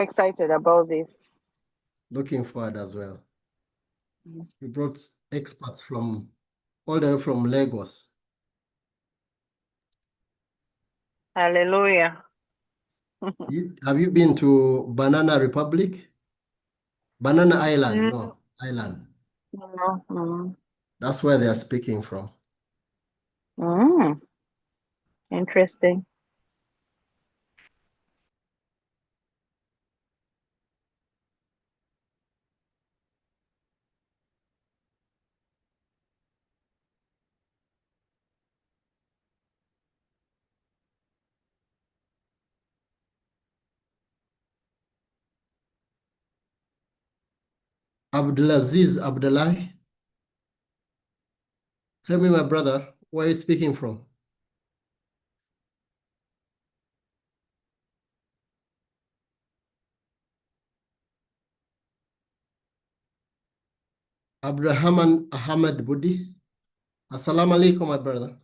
excited about this. Looking forward as well. Mm. We brought experts from all the way from Lagos. Hallelujah. Have you been to Banana Republic? Banana Island, no, island. No. Mm. That's where they are speaking from. Mm. Interesting. Abdulaziz Abdullahi. Tell me, my brother, where are you speaking from? Abdurrahman Ahmed Budi. Assalamu alaikum, my brother.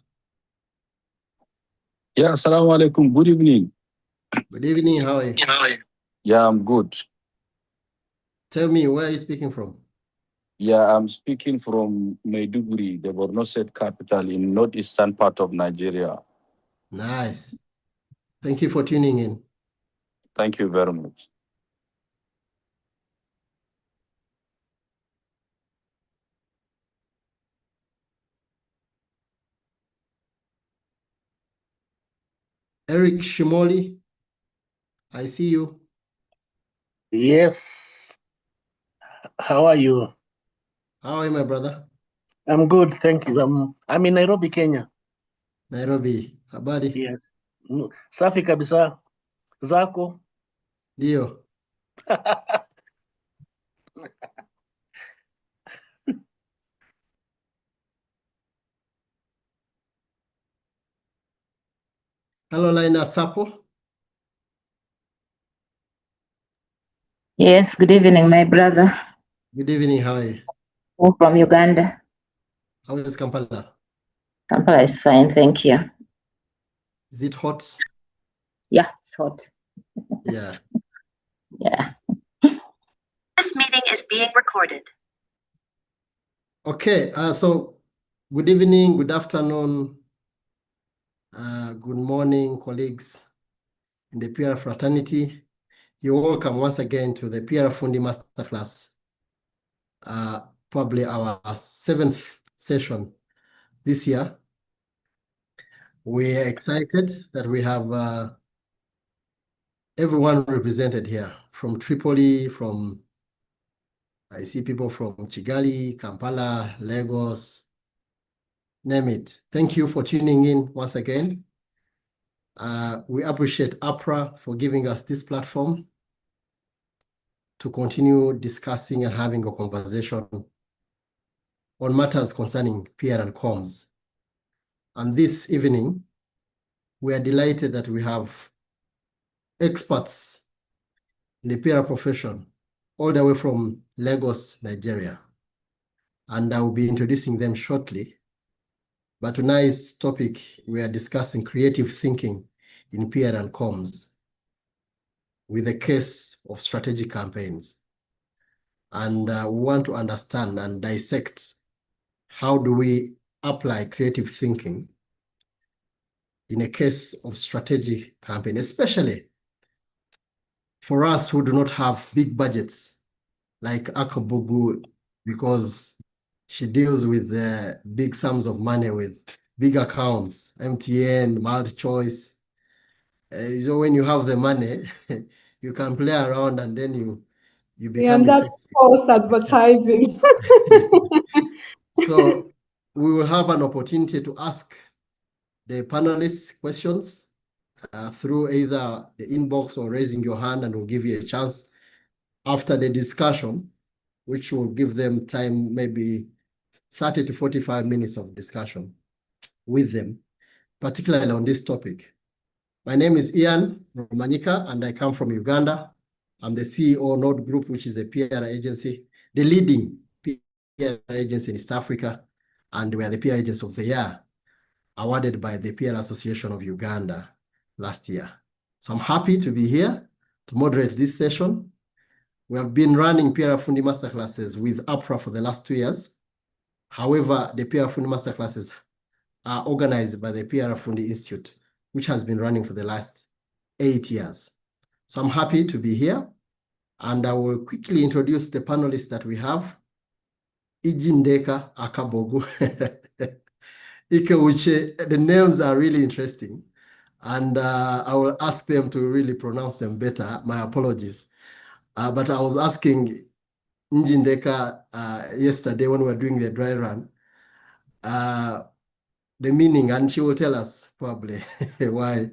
Yeah, assalamu alaikum. Good evening. Good evening, how are you? Yeah, I'm good. Tell me, where are you speaking from? Yeah, I'm speaking from Maiduguri, the Borno State capital in northeastern part of Nigeria. Nice. Thank you for tuning in. Thank you very much. Eric Shimoli, I see you. Yes. How are you? How are you, my brother? I'm good, thank you. I'm in Nairobi, Kenya. Nairobi. Habari? Yes. Safi kabisa. Zako? Ndio. Hello, Laina Sapo. Yes, good evening, my brother. Good evening, how are you? I'm from Uganda. How is Kampala? Kampala is fine, thank you. Is it hot? Yeah, it's hot. Yeah. Yeah. This meeting is being recorded. Okay, so good evening, good afternoon, good morning, colleagues in the PR fraternity. You're welcome once again to the PR Fundi Masterclass, probably our 7th session this year. We are excited that we have everyone represented here from Tripoli, I see people from Kigali, Kampala, Lagos, name it. Thank you for tuning in once again. We appreciate APRA for giving us this platform to continue discussing and having a conversation on matters concerning PR and comms. And this evening, we are delighted that we have experts in the PR profession all the way from Lagos, Nigeria. And I will be introducing them shortly. But tonight's topic, we are discussing creative thinking in PR and comms with a case of strategic campaigns. And we want to understand and dissect how do we apply creative thinking in a case of strategic campaign, especially for us who do not have big budgets like Akabugu, because she deals with big sums of money with big accounts, MTN, MultiChoice. So when you have the money, you can play around and then you become and that's false advertising. So we will have an opportunity to ask the panelists questions through either the inbox or raising your hand, and we'll give you a chance after the discussion, which will give them time, maybe 30 to 45 minutes of discussion with them, particularly on this topic. My name is Ian Romanyika, and I come from Uganda. I'm the CEO Node Group, which is a PR agency, the leading PR agency in East Africa, and we are the PR Agents of the Year, awarded by the PR Association of Uganda last year. So I'm happy to be here, to moderate this session. We have been running PR Fundi Masterclasses with APRA for the last 2 years. However, the PR Fundi Masterclasses are organized by the PR Fundi Institute, which has been running for the last 8 years. So I'm happy to be here, and I will quickly introduce the panelists that we have. Njideka Akabogu, Ikeuche, the names are really interesting, and I will ask them to really pronounce them better. My apologies. But I was asking Njideka yesterday when we were doing the dry run, the meaning, and she will tell us probably why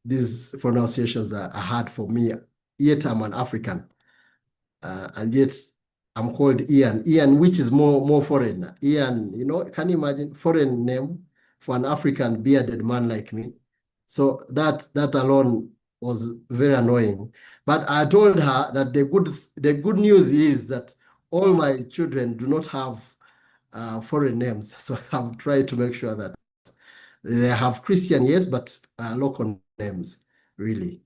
these pronunciations are hard for me. Yet I'm an African, and yet I'm called Ian. Ian, which is more foreign. Ian, you know, can you imagine foreign name for an African bearded man like me? So that alone was very annoying. But I told her that the good news is that all my children do not have foreign names. So I have tried to make sure that they have Christian, yes, but local names, really.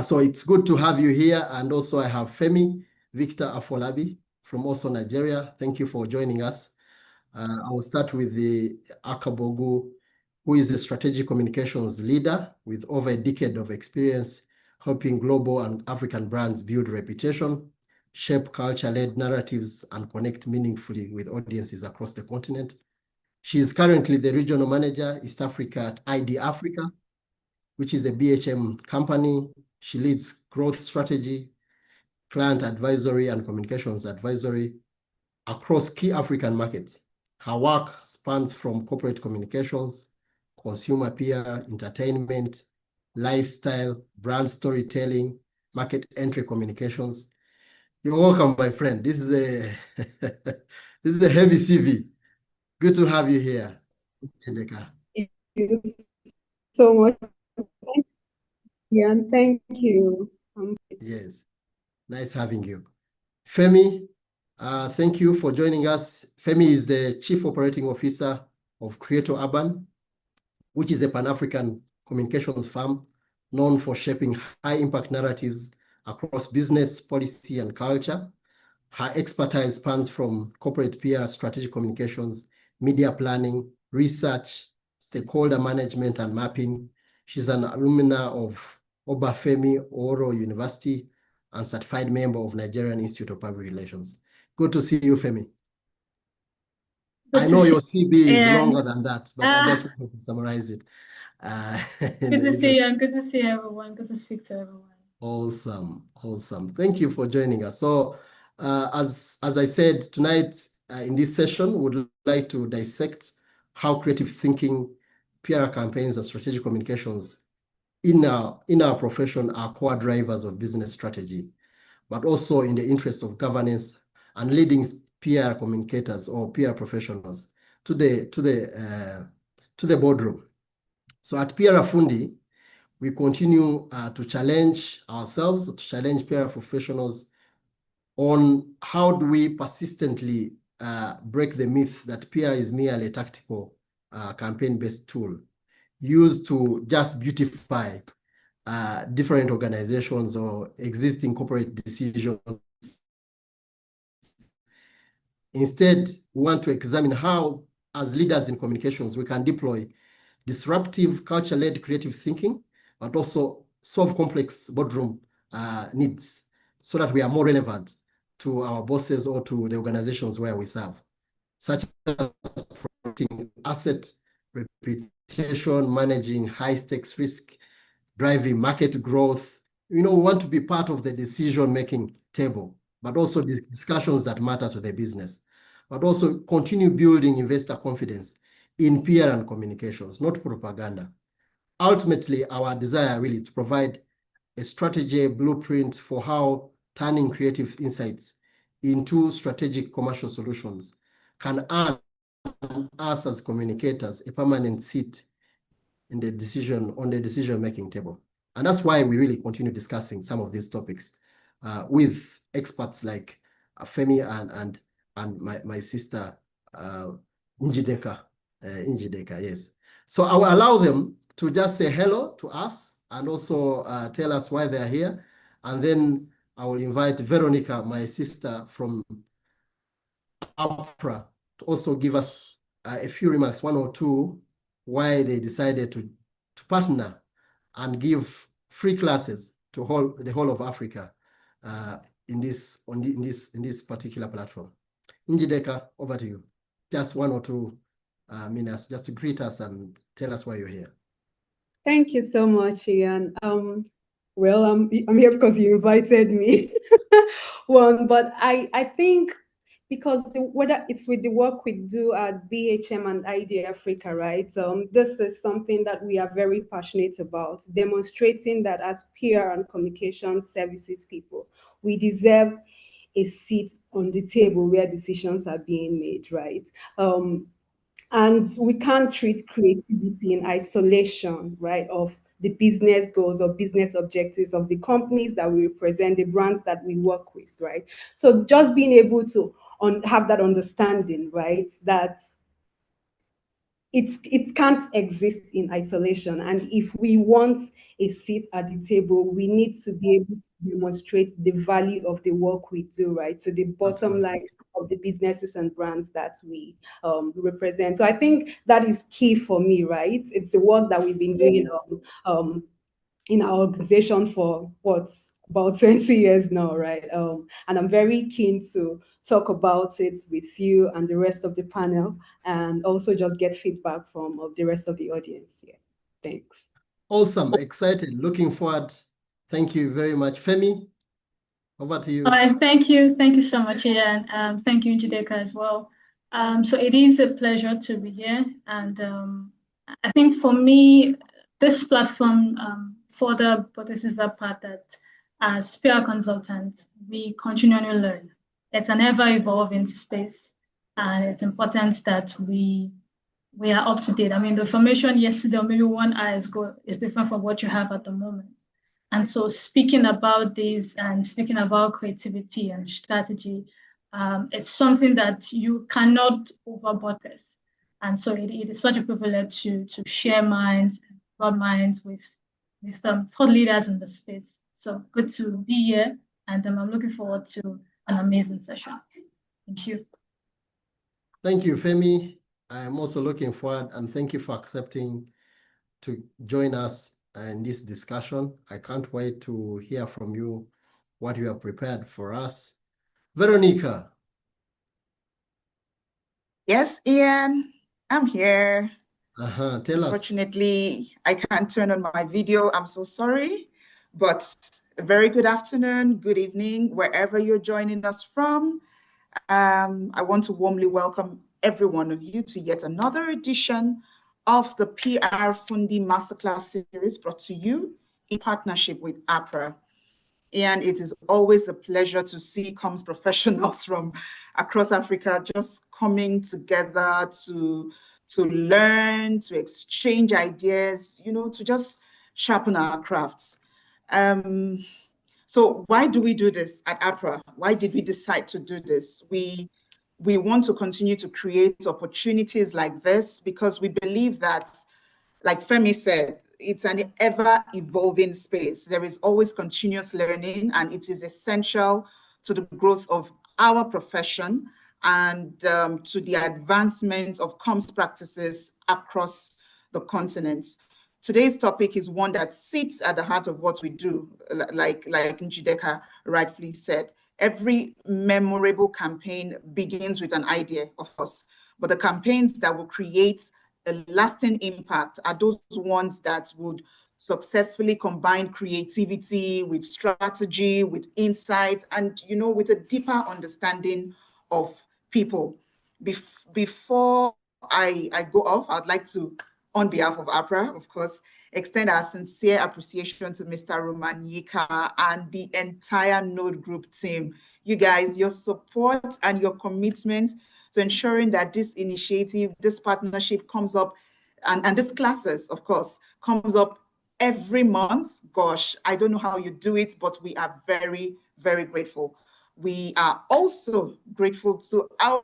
So it's good to have you here. And also I have Femi Victor Afolabi from also Nigeria. Thank you for joining us. I will start with the Akabogu, who is a strategic communications leader with over a decade of experience helping global and African brands build reputation, shape culture-led narratives, and connect meaningfully with audiences across the continent. She is currently the regional manager, East Africa at ID Africa, which is a BHM company. She leads growth strategy, client advisory, and communications advisory across key African markets. Her work spans from corporate communications, consumer PR, entertainment, lifestyle, brand storytelling, market entry communications. You're welcome, my friend. This is a this is a heavy CV. Good to have you here, Njideka. Thank you so much. Yeah, and thank you. Yes, nice having you. Femi, thank you for joining us. Femi is the Chief Operating Officer of Creator Urban, which is a Pan-African communications firm known for shaping high-impact narratives across business, policy, and culture. Her expertise spans from corporate PR, strategic communications, media planning, research, stakeholder management, and mapping. She's an alumna of Obafemi Oro University and certified member of Nigerian Institute of Public Relations. Good to see you, Femi. I know your CV is longer than that, but I just wanted to summarize it. Good to see you and good to see everyone. Good to speak to everyone. Awesome, awesome. Thank you for joining us. So, as I said, tonight in this session, we would like to dissect how creative thinking, PR campaigns, and strategic communications in our profession are core drivers of business strategy, but also in the interest of governance and leading PR communicators or PR professionals to the boardroom. So at PR Fundi, we continue to challenge ourselves, to challenge PR professionals on how do we persistently break the myth that PR is merely a tactical campaign-based tool used to just beautify different organizations or existing corporate decisions. Instead, we want to examine how, as leaders in communications, we can deploy disruptive, culture-led creative thinking, but also solve complex boardroom needs so that we are more relevant to our bosses or to the organizations where we serve, such as protecting asset reputation, managing high-stakes risk, driving market growth. You know, we want to be part of the decision-making table, but also the discussions that matter to the business, but also continue building investor confidence in PR and communications, not propaganda. Ultimately, our desire really is to provide a strategy, a blueprint for how turning creative insights into strategic commercial solutions can earn us as communicators a permanent seat in the decision-making table. And that's why we really continue discussing some of these topics with experts like Femi and my sister Njideka, yes. So I will allow them to just say hello to us and also tell us why they are here. And then I will invite Veronica, my sister from APRA, to also give us a few remarks, one or two, why they decided to partner and give free classes to the whole of Africa in this particular platform. Njideka, over to you. Just one or two minutes, just to greet us and tell us why you're here. Thank you so much, Ian. Well, I'm here because you invited me. But I think because whether it's with the work we do at BHM and ID Africa, right? This is something that we are very passionate about, demonstrating that as PR and communication services people, we deserve a seat on the table where decisions are being made, right? And we can't treat creativity in isolation, right, of the business goals or business objectives of the companies that we represent, the brands that we work with, right? So just being able to have that understanding, right, that it can't exist in isolation. And if we want a seat at the table, we need to be able to demonstrate the value of the work we do, right, to the bottom line of the businesses and brands that we represent. So I think that is key for me, right? It's the work that we've been doing in our organization for about 20 years now, right? And I'm very keen to talk about it with you and the rest of the panel, and also just get feedback from the rest of the audience here. Thanks. Awesome, excited, looking forward. Thank you very much. Femi, over to you. All right, thank you so much, Ian. Thank you, Njideka, as well. So it is a pleasure to be here, and I think for me, this platform but this is the part that as PR consultants, we continually learn. It's an ever-evolving space, and it's important that we are up to date. I mean, the information yesterday or maybe 1 hour ago is different from what you have at the moment. And so speaking about this and speaking about creativity and strategy, it's something that you cannot overbuttress. And so it is such a privilege to share minds, broad minds with thought leaders in the space. So good to be here, and I'm looking forward to an amazing session. Thank you. Thank you, Femi. I am also looking forward, and thank you for accepting to join us in this discussion. I can't wait to hear from you what you have prepared for us. Veronica. Yes, Ian, I'm here. Tell us. Unfortunately, I can't turn on my video. I'm so sorry, but a very good afternoon, good evening, wherever you're joining us from. I want to warmly welcome every one of you to yet another edition of the PR Fundi Masterclass series brought to you in partnership with APRA. And it is always a pleasure to see comms professionals from across Africa just coming together to learn, to exchange ideas, to just sharpen our crafts. So why do we do this at APRA? Why did we decide to do this? We want to continue to create opportunities like this because we believe that, like Femi said, it's an ever-evolving space. There is always continuous learning, and it is essential to the growth of our profession and to the advancement of comms practices across the continent. Today's topic is one that sits at the heart of what we do, like Njideka rightfully said. Every memorable campaign begins with an idea, of course, but the campaigns that will create a lasting impact are those ones that would successfully combine creativity with strategy, with insight, and with a deeper understanding of people. Before I go off, I'd like to, on behalf of APRA, of course, extend our sincere appreciation to Mr. Roman Yika and the entire Node Group team. You guys, your support and your commitment to ensuring that this initiative, this partnership comes up, and this classes, of course, comes up every month. Gosh, I don't know how you do it, but we are very, very grateful. We are also grateful to our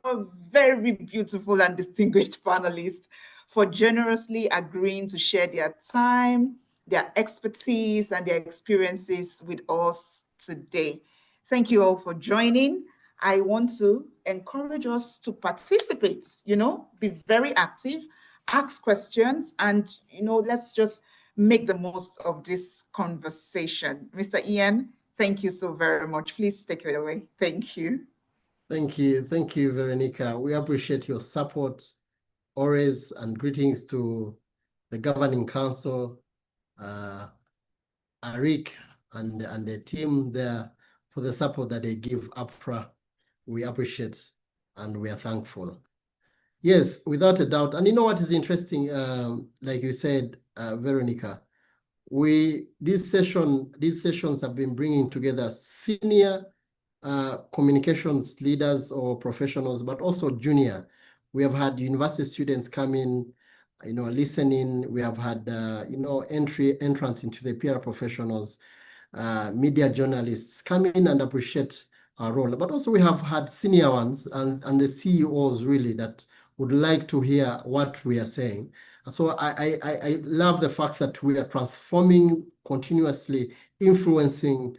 very beautiful and distinguished panelists for generously agreeing to share their time, their expertise and their experiences with us today. Thank you all for joining. I want to encourage us to participate, be very active, ask questions, and, let's just make the most of this conversation. Mr. Ian, thank you so very much. Please take it away. Thank you. Thank you. Thank you, Veronica. We appreciate your support always, and greetings to the Governing Council, Arik, and the team there for the support that they give APRA. We appreciate and we are thankful. Yes, without a doubt. And you know what is interesting, like you said, Veronica, these sessions have been bringing together senior communications leaders or professionals, but also junior. We have had university students come in, listening. We have had, entrance into the PR professionals, media journalists come in and appreciate our role. But also we have had senior ones and the CEOs really that would like to hear what we are saying. So I love the fact that we are transforming, continuously influencing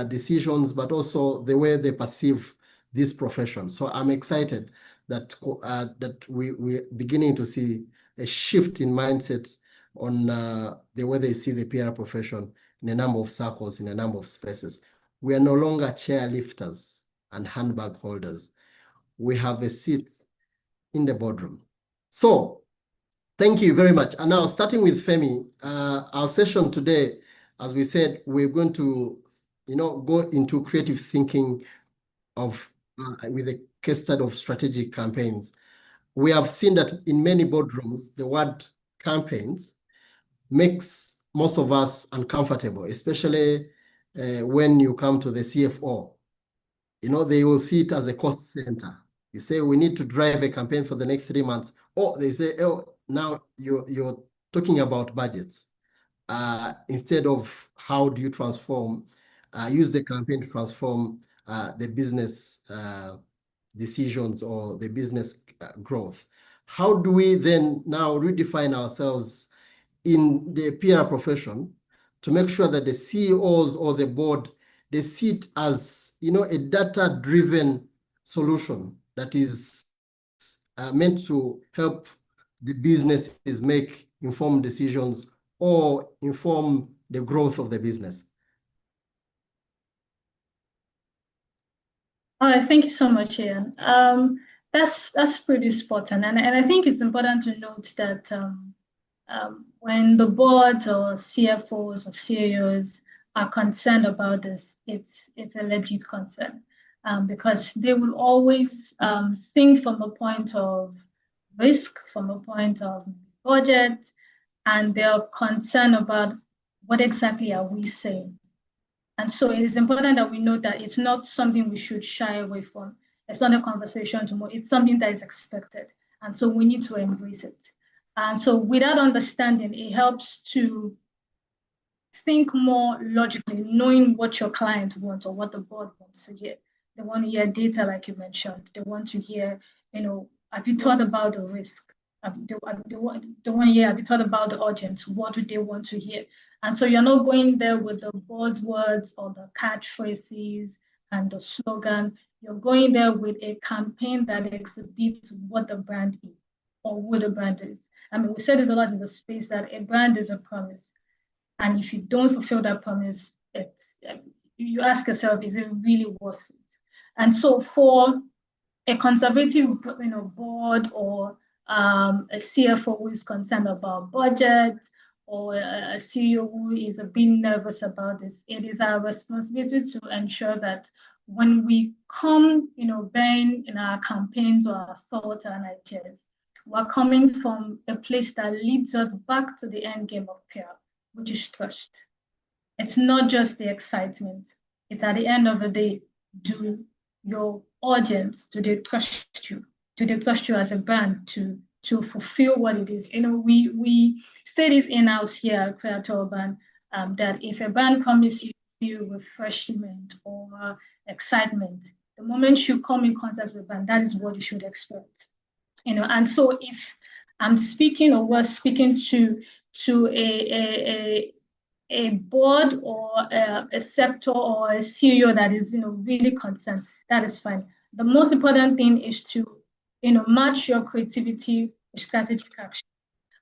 decisions, but also the way they perceive this profession. So I'm excited that we're beginning to see a shift in mindset on the way they see the PR profession in a number of circles, in a number of spaces. We are no longer chairlifters and handbag holders. We have a seat in the boardroom. So thank you very much. And now starting with Femi, our session today, as we said, we're going to go into creative thinking with a case study of strategic campaigns. We have seen that in many boardrooms, the word campaigns makes most of us uncomfortable, especially when you come to the CFO. They will see it as a cost center. You say, we need to drive a campaign for the next 3 months. Or they say, oh, now you're talking about budgets. Instead of how do you transform, use the campaign to transform the business decisions or the business growth. How do we then now redefine ourselves in the PR profession to make sure that the CEOs or the board, they see it as a data-driven solution that is meant to help the businesses make informed decisions or inform the growth of the business? All right, thank you so much, Ian. That's pretty spot on, and I think it's important to note that when the boards or CFOs or CEOs are concerned about this, it's a legit concern, because they will always think from a point of risk, from a point of budget, and they're concerned about what exactly are we saying. And so it is important that we know that it's not something we should shy away from. It's not a conversation tomorrow. It's something that is expected. And so we need to embrace it. And so with that understanding, it helps to think more logically, knowing what your client wants or what the board wants to hear. They want to hear data, like you mentioned. They want to hear, have you thought about the risk? They want to hear, have you thought about the audience? What do they want to hear? And so you're not going there with the buzzwords or the catchphrases and the slogan. You're going there with a campaign that exhibits what the brand is or who the brand is. I mean, we said this a lot in the space that a brand is a promise. And if you don't fulfill that promise, you ask yourself, is it really worth it? And so for a conservative board or a CFO who is concerned about budget, or a CEO who is a bit nervous about this, it is our responsibility to ensure that when we come, bearing in our campaigns or our thoughts and ideas, we're coming from a place that leads us back to the end game of PR, which is trust. It's not just the excitement. It's at the end of the day, do your audience, do they trust you? Do they trust you as a brand to fulfill what it is? We say this in-house here at Creator Urban, that if a brand promises you refreshment or excitement, the moment you come in contact with a brand, that is what you should expect. And so if I'm speaking or we're speaking to a board or a sector or a CEO that is, really concerned, that is fine. The most important thing is to, match your creativity with strategic action.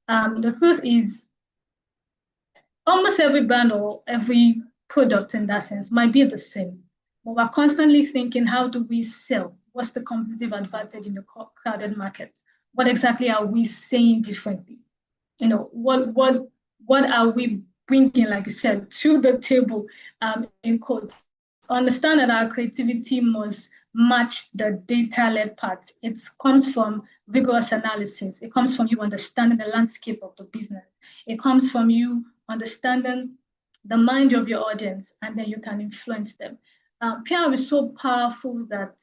The truth is, almost every brand or every product in that sense might be the same, but we're constantly thinking, how do we sell? What's the competitive advantage in the crowded market? What exactly are we saying differently? What are we bringing, like you said, to the table, in quotes? Understand that our creativity must match the data-led part. It comes from rigorous analysis. It comes from you understanding the landscape of the business. It comes from you understanding the mind of your audience, and then you can influence them. PR is so powerful that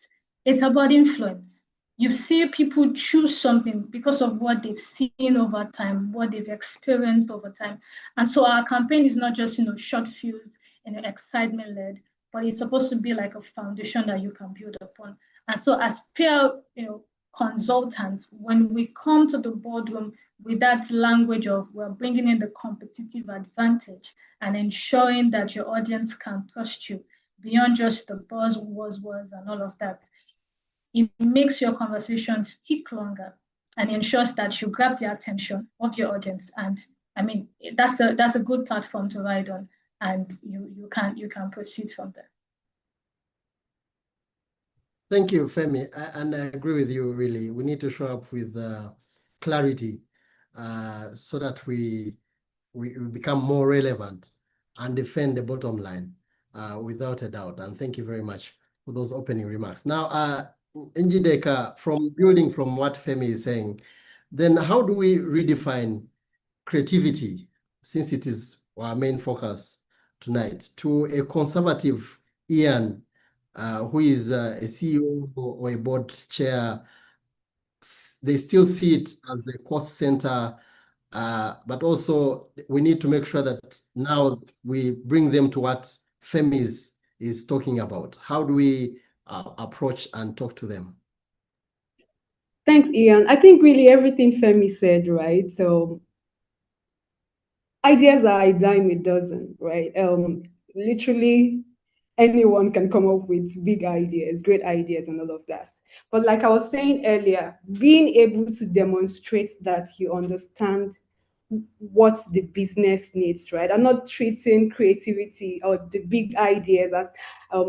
it's about influence. You see people choose something because of what they've seen over time, what they've experienced over time. And so our campaign is not just, short fused and excitement led, but it's supposed to be like a foundation that you can build upon. And so as PR, consultants, when we come to the boardroom with that language of we're bringing in the competitive advantage and ensuring that your audience can trust you beyond just the buzzwords and all of that, it makes your conversation stick longer and ensures that you grab the attention of your audience. And I mean, that's a good platform to ride on, and you can proceed from there. Thank you, Femi. And I agree with you, really. We need to show up with clarity so that we become more relevant and defend the bottom line without a doubt. And thank you very much for those opening remarks. Now, Njideka, from building from what Femi is saying, then how do we redefine creativity, since it is our main focus tonight, to a conservative Ian, who is a CEO or a board chair? They still see it as a cost center, but also we need to make sure that now we bring them to what Femi is talking about. How do we approach and talk to them? Thanks, Ian. I think really everything Femi said, right? So ideas are a dime a dozen, right? Literally anyone can come up with big ideas, great ideas, and all of that. But like I was saying earlier, being able to demonstrate that you understand what the business needs, right? I'm not treating creativity or the big ideas as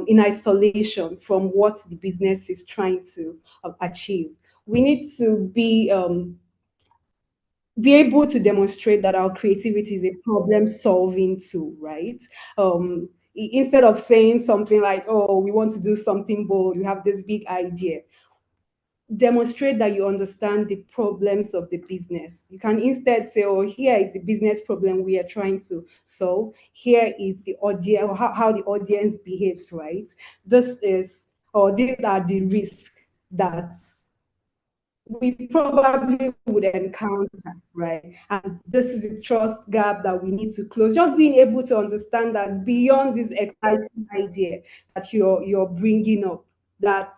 in isolation from what the business is trying to achieve. We need to be able to demonstrate that our creativity is a problem-solving tool, right? Instead of saying something like, oh, we want to do something bold, we have this big idea. Demonstrate that you understand the problems of the business. You can instead say, oh, here is the business problem we are trying to solve. Here is the audience, or how the audience behaves, right? These are the risks that we probably would encounter, right? And this is a trust gap that we need to close. Just being able to understand that beyond this exciting idea that you're bringing up, that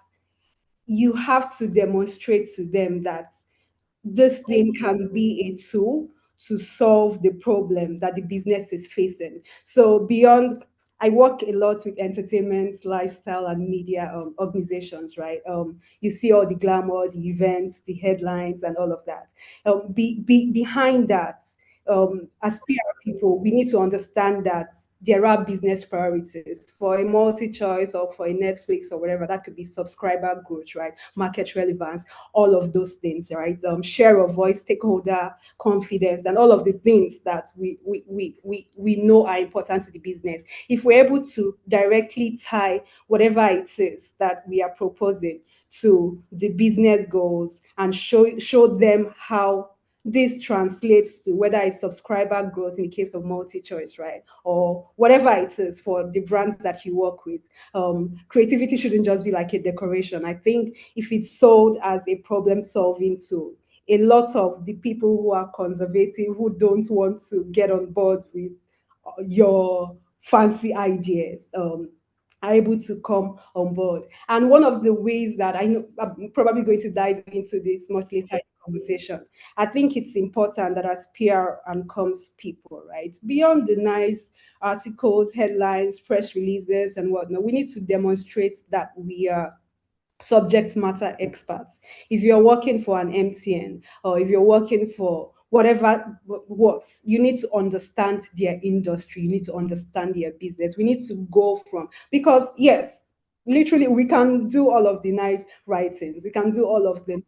you have to demonstrate to them that this thing can be a tool to solve the problem that the business is facing. So beyond, I work a lot with entertainment, lifestyle, and media organizations, right? You see all the glamour, the events, the headlines, and all of that. Behind that, as PR people, we need to understand that there are business priorities for a MultiChoice or for a Netflix or whatever. That could be subscriber growth, right? Market relevance, all of those things, right? Share of voice, stakeholder confidence, and all of the things that we know are important to the business. If we're able to directly tie whatever it is that we are proposing to the business goals and show them how this translates to, whether it's subscriber growth in the case of MultiChoice, right? Or whatever it is for the brands that you work with. Creativity shouldn't just be like a decoration. I think if it's sold as a problem-solving tool, a lot of the people who are conservative, who don't want to get on board with your fancy ideas, are able to come on board. And one of the ways that I know, I'm probably going to dive into this much later in the conversation. I think it's important that as PR and comms people, right, beyond the nice articles, headlines, press releases, and whatnot, we need to demonstrate that we are subject matter experts. If you're working for an MTN or if you're working for whatever works, you need to understand their industry, you need to understand their business. We need to go from, because yes, literally we can do all of the nice writings, we can do all of the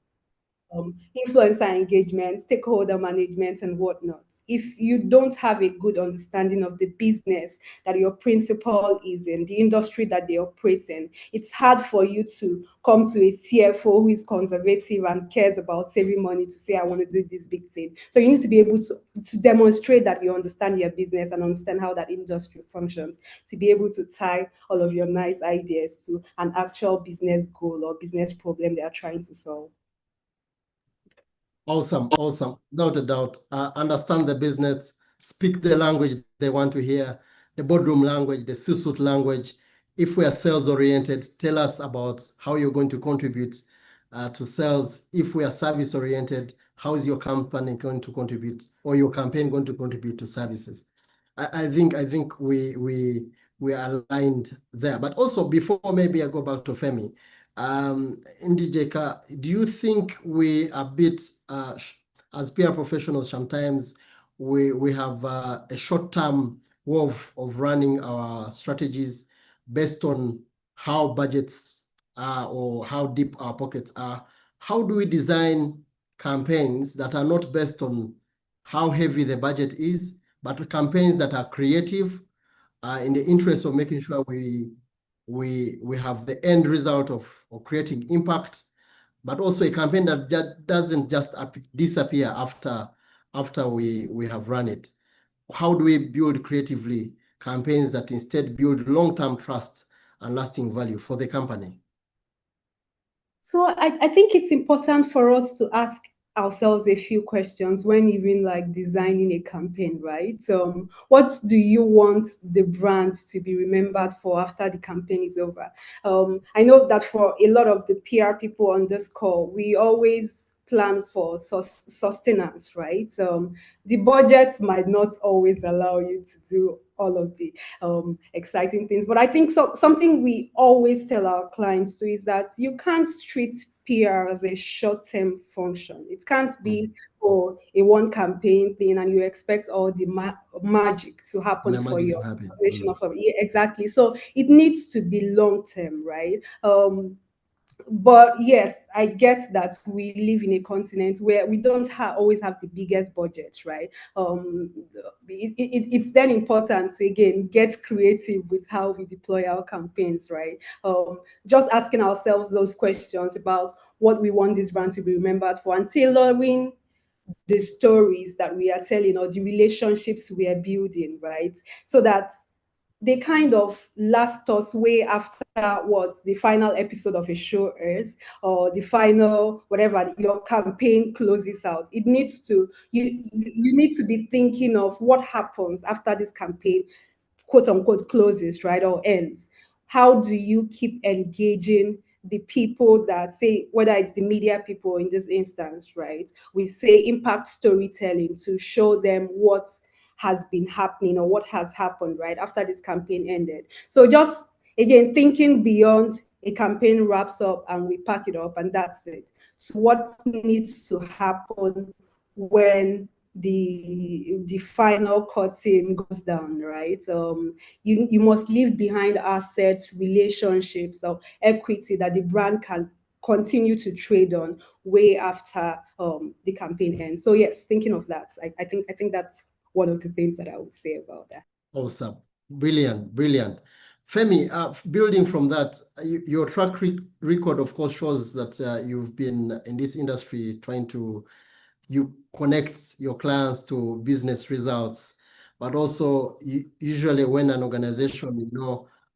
influencer engagement, stakeholder management, and whatnot. If you don't have a good understanding of the business that your principal is in, the industry that they operate in, it's hard for you to come to a CFO who is conservative and cares about saving money to say, I want to do this big thing. So you need to be able to demonstrate that you understand your business and understand how that industry functions, to be able to tie all of your nice ideas to an actual business goal or business problem they are trying to solve. Awesome, awesome. Without a doubt, understand the business, speak the language they want to hear, the boardroom language, the C-suite language. If we are sales-oriented, tell us about how you're going to contribute to sales. If we are service-oriented, how is your company going to contribute, or your campaign going to contribute to services? I think we are aligned there. But also, before maybe I go back to Femi, Ndijeka, do you think we are a bit, as PR professionals, sometimes we have a short-term way of running our strategies based on how budgets are or how deep our pockets are? How do we design campaigns that are not based on how heavy the budget is, but campaigns that are creative in the interest of making sure we have the end result of creating impact, but also a campaign that doesn't just disappear after we have run it? How do we build creatively campaigns that instead build long-term trust and lasting value for the company? So I think it's important for us to ask ourselves a few questions when even like designing a campaign, right? What do you want the brand to be remembered for after the campaign is over? I know that for a lot of the PR people on this call, we always plan for sustenance, right? The budget might not always allow you to do all of the exciting things, but I think something we always tell our clients too is that you can't treat PR as a short-term function. It can't be for a one campaign thing and you expect all the magic to happen for your organization. Yeah, exactly. So it needs to be long-term, right? But yes, I get that we live in a continent where we don't always have the biggest budget, right? It's then important to, again, get creative with how we deploy our campaigns, right? Just asking ourselves those questions about what we want this brand to be remembered for and tailoring the stories that we are telling or the relationships we are building, right? So that they kind of last us way after what the final episode of a show is, or the final whatever your campaign closes out. It needs to, you need to be thinking of what happens after this campaign, quote unquote, closes, right, or ends. How do you keep engaging the people that say, whether it's the media people in this instance, right? We say impact storytelling to show them what has been happening or what has happened right after this campaign ended. So just, again, thinking beyond a campaign wraps up and we pack it up and that's it. So what needs to happen when the final curtain goes down, right? You must leave behind assets, relationships, or equity that the brand can continue to trade on way after the campaign ends. So yes, thinking of that, I think that's one of the things that I would say about that. Awesome. Brilliant, brilliant. Femi, building from that, your track record, of course, shows that you've been in this industry trying to connect your clients to business results, but also usually when an organization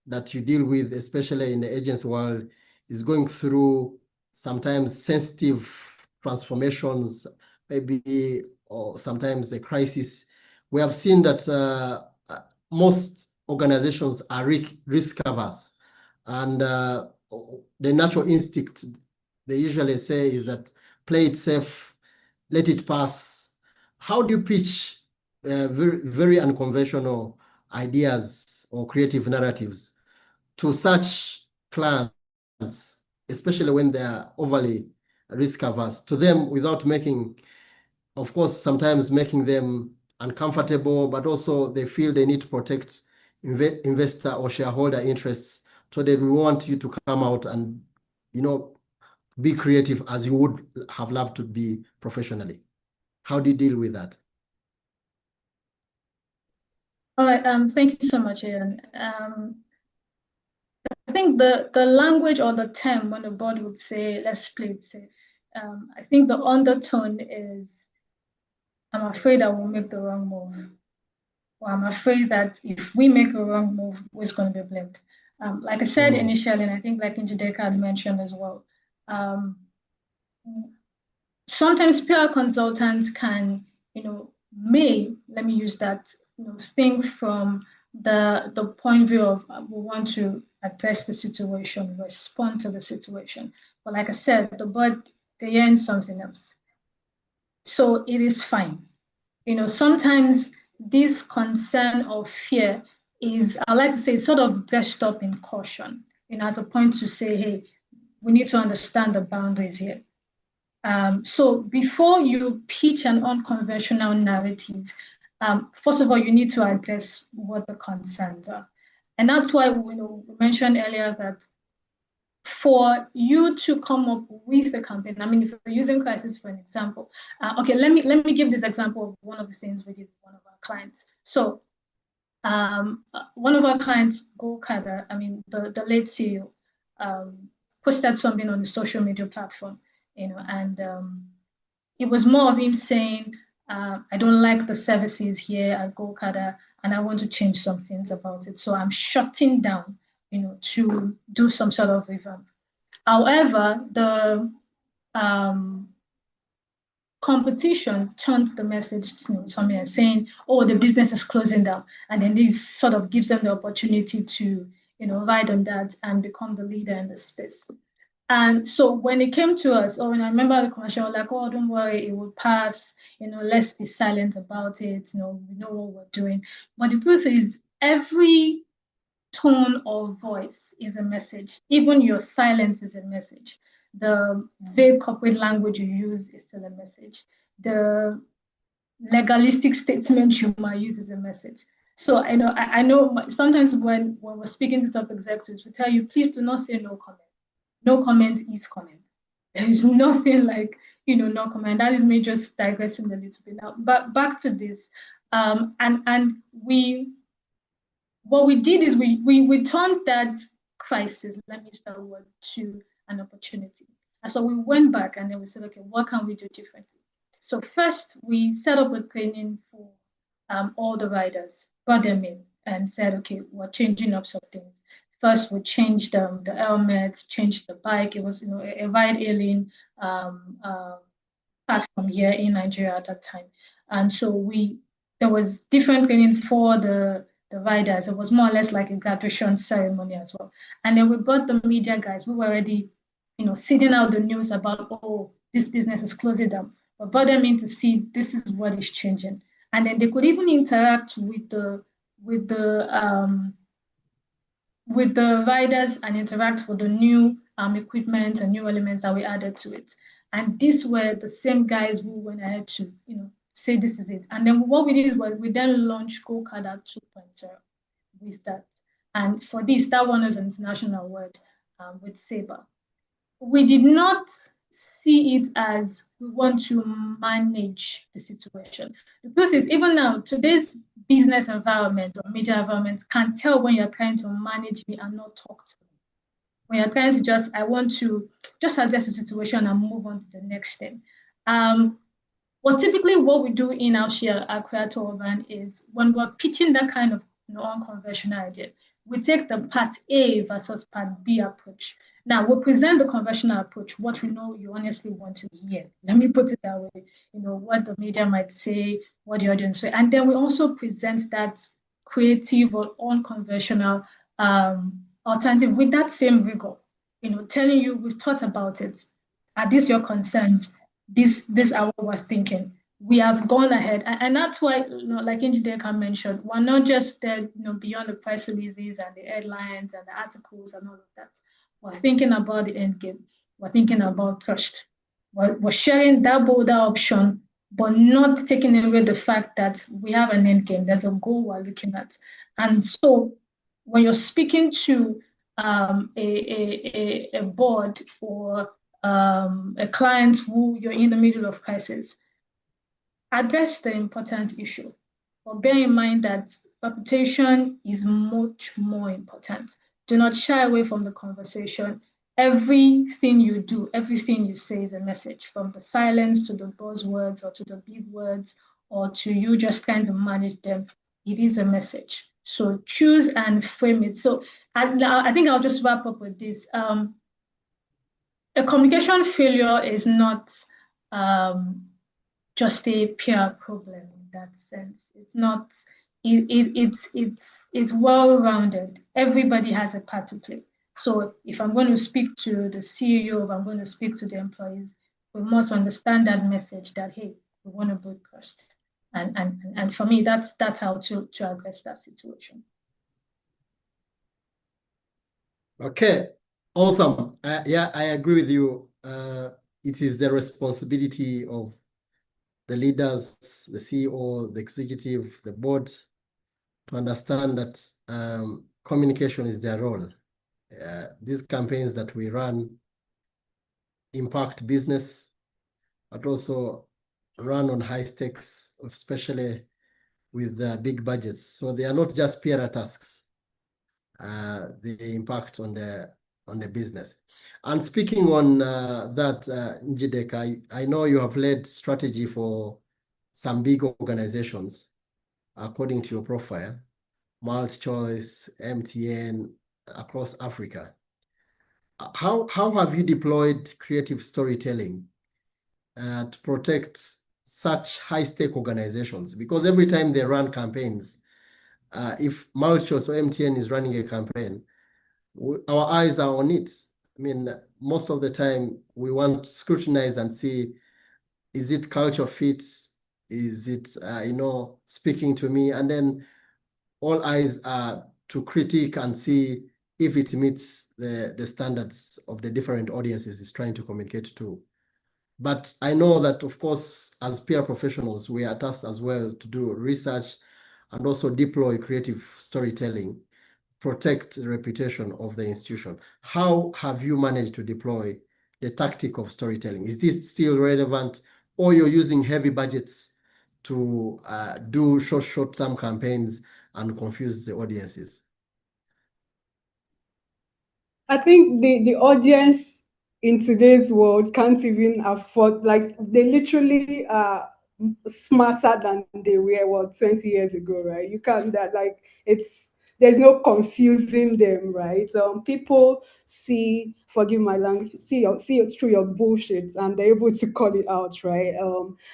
that you deal with, especially in the agency world, is going through sometimes sensitive transformations, maybe, or sometimes a crisis, we have seen that most organizations are risk-averse, and the natural instinct they usually say is that play it safe, let it pass. How do you pitch very, very unconventional ideas or creative narratives to such clients, especially when they are overly risk averse, to them without making, of course, sometimes making them uncomfortable, but also they feel they need to protect investor or shareholder interests. So they want you to come out and, be creative as you would have loved to be professionally. How do you deal with that? All right, thank you so much, Ian. I think the language or the term when the board would say, let's play it safe, I think the undertone is, I'm afraid I will make the wrong move. Or I'm afraid that if we make a wrong move, who's going to be blamed? Like I said initially, and I think like Njideka had mentioned as well, sometimes PR consultants can, let me use that, think from the point of view of we want to address the situation, respond to the situation. But like I said, the board, they earn something else. So it is fine. Sometimes this concern or fear is, I like to say, sort of dressed up in caution, as a point to say, hey, we need to understand the boundaries here. So before you pitch an unconventional narrative, first of all, you need to address what the concerns are. And that's why we mentioned earlier that for you to come up with a campaign, I mean, if we're using crisis for an example, okay, let me give this example of one of the things we did with one of our clients. So one of our clients, GoCada, I mean, the late CEO, posted something on the social media platform, and it was more of him saying, I don't like the services here at GoCada, and I want to change some things about it. So I'm shutting down, to do some sort of revamp. However, the competition turned the message to something saying, oh, the business is closing down. And then this sort of gives them the opportunity to, ride on that and become the leader in the space. And so when it came to us, when I remember the commercial, like, oh, don't worry, it will pass, let's be silent about it, we know what we're doing. But the truth is, every tone of voice is a message. Even your silence is a message. The vague corporate language you use is still a message. The legalistic statement you might use is a message. So I know sometimes when we're speaking to top executives, we tell you, please do not say no comment. No comment is comment. There is nothing like, no comment. That is me just digressing a little bit now. But back to this, what we did is we turned that crisis, let me use that word, to an opportunity. And so we went back and then we said, okay, what can we do differently? So first, we set up a training for all the riders, brought them in and said, okay, we're changing up some things. First, we changed the helmet, changed the bike. It was, a ride-hailing platform here in Nigeria at that time. And so there was different training for the riders. It was more or less like a graduation ceremony as well. And then we brought the media guys. We were already, sending out the news about, oh, this business is closing down. But brought them in to see this is what is changing. And then they could even interact with the riders and interact with the new equipment and new elements that we added to it. And these were the same guys who went ahead to, say this is it. And then what we did was we then launched GoCada 2.0 with that. And for this, that one is an international word with Sabre. We did not see it as we want to manage the situation. The truth is, even now, today's business environment or media environment can tell when you're trying to manage me and not talk to me. When you're trying to I want to just address the situation and move on to the next thing. Well, typically what we do in our share at Creator Urban is when we're pitching that kind of unconventional idea, we take the part A versus part B approach. Now, we'll present the conventional approach, what we know you honestly want to hear. Let me put it that way, what the media might say, what the audience say. And then we also present that creative or unconventional alternative with that same rigor, telling you we've thought about it. Are these your concerns? this hour was thinking. We have gone ahead, and that's why, like Njideka mentioned, we're not just there, beyond the press releases and the headlines and the articles and all of that. We're thinking about the end game. We're thinking about trust. We're sharing that bolder option, but not taking away the fact that we have an end game. There's a goal we're looking at. And so when you're speaking to a board or a client who you're in the middle of crisis, address the important issue. But bear in mind that reputation is much more important. Do not shy away from the conversation. Everything you do, everything you say is a message, from the silence to the buzzwords or to the big words or to you just trying to manage them. It is a message. So choose and frame it. So I think I'll just wrap up with this. A communication failure is not just a PR problem in that sense. It's not. It's well-rounded. Everybody has a part to play. So if I'm going to speak to the CEO, if I'm going to speak to the employees, we must understand that message that, hey, we want to build trust. And for me, that's how to address that situation. Okay, awesome. Yeah, I agree with you. It is the responsibility of the leaders, the CEO, the executive, the board, to understand that communication is their role. These campaigns that we run impact business, but also run on high stakes, especially with big budgets. So they are not just PR tasks. They impact on the business. And speaking on that, Njideka, I know you have led strategy for some big organizations, according to your profile, MultiChoice, MTN, across Africa. How have you deployed creative storytelling to protect such high-stake organizations? Because every time they run campaigns, if MultiChoice or MTN is running a campaign, our eyes are on it. I mean, most of the time we want to scrutinize and see, is it culture fit? Is it, speaking to me? And then all eyes are to critique and see if it meets the standards of the different audiences it's trying to communicate to. But I know that, of course, as PR professionals, we are tasked as well to do research and also deploy creative storytelling, protect the reputation of the institution. How have you managed to deploy the tactic of storytelling? Is this still relevant, or you're using heavy budgets to do short-term campaigns and confuse the audiences? I think the audience in today's world can't even afford, like, they literally are smarter than they were 20 years ago, right? You can't, that, like, there's no confusing them, right? People see, forgive my language, see through your bullshit, and they're able to call it out, right?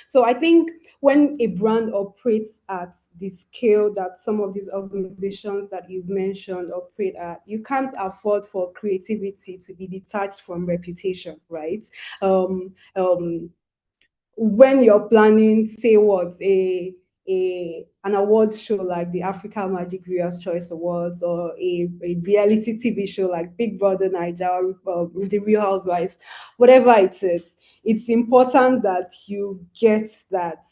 So I think when a brand operates at the scale that some of these organizations that you've mentioned operate at, you can't afford for creativity to be detached from reputation, right? When you're planning, say what, an awards show like the Africa Magic Viewers Choice Awards, or a reality TV show like Big Brother Naija, The Real Housewives, whatever it is, it's important that you get that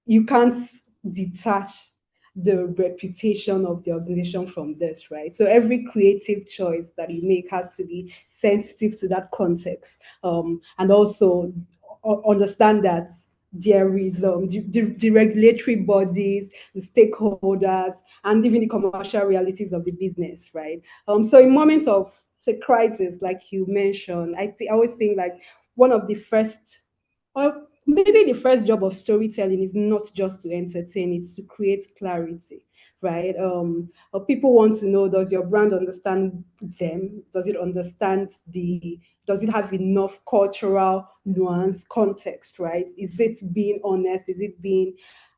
you can't detach the reputation of the organization from this, right? So every creative choice that you make has to be sensitive to that context, and also understand that there is the regulatory bodies, the stakeholders, and even the commercial realities of the business, right? So in moments of, say, crisis, like you mentioned, I always think like one of the first, or maybe the first job of storytelling is not just to entertain, it's to create clarity, right? People want to know, does your brand understand them? Does it understand does it have enough cultural nuance, context, right? Is it being honest? Is it being,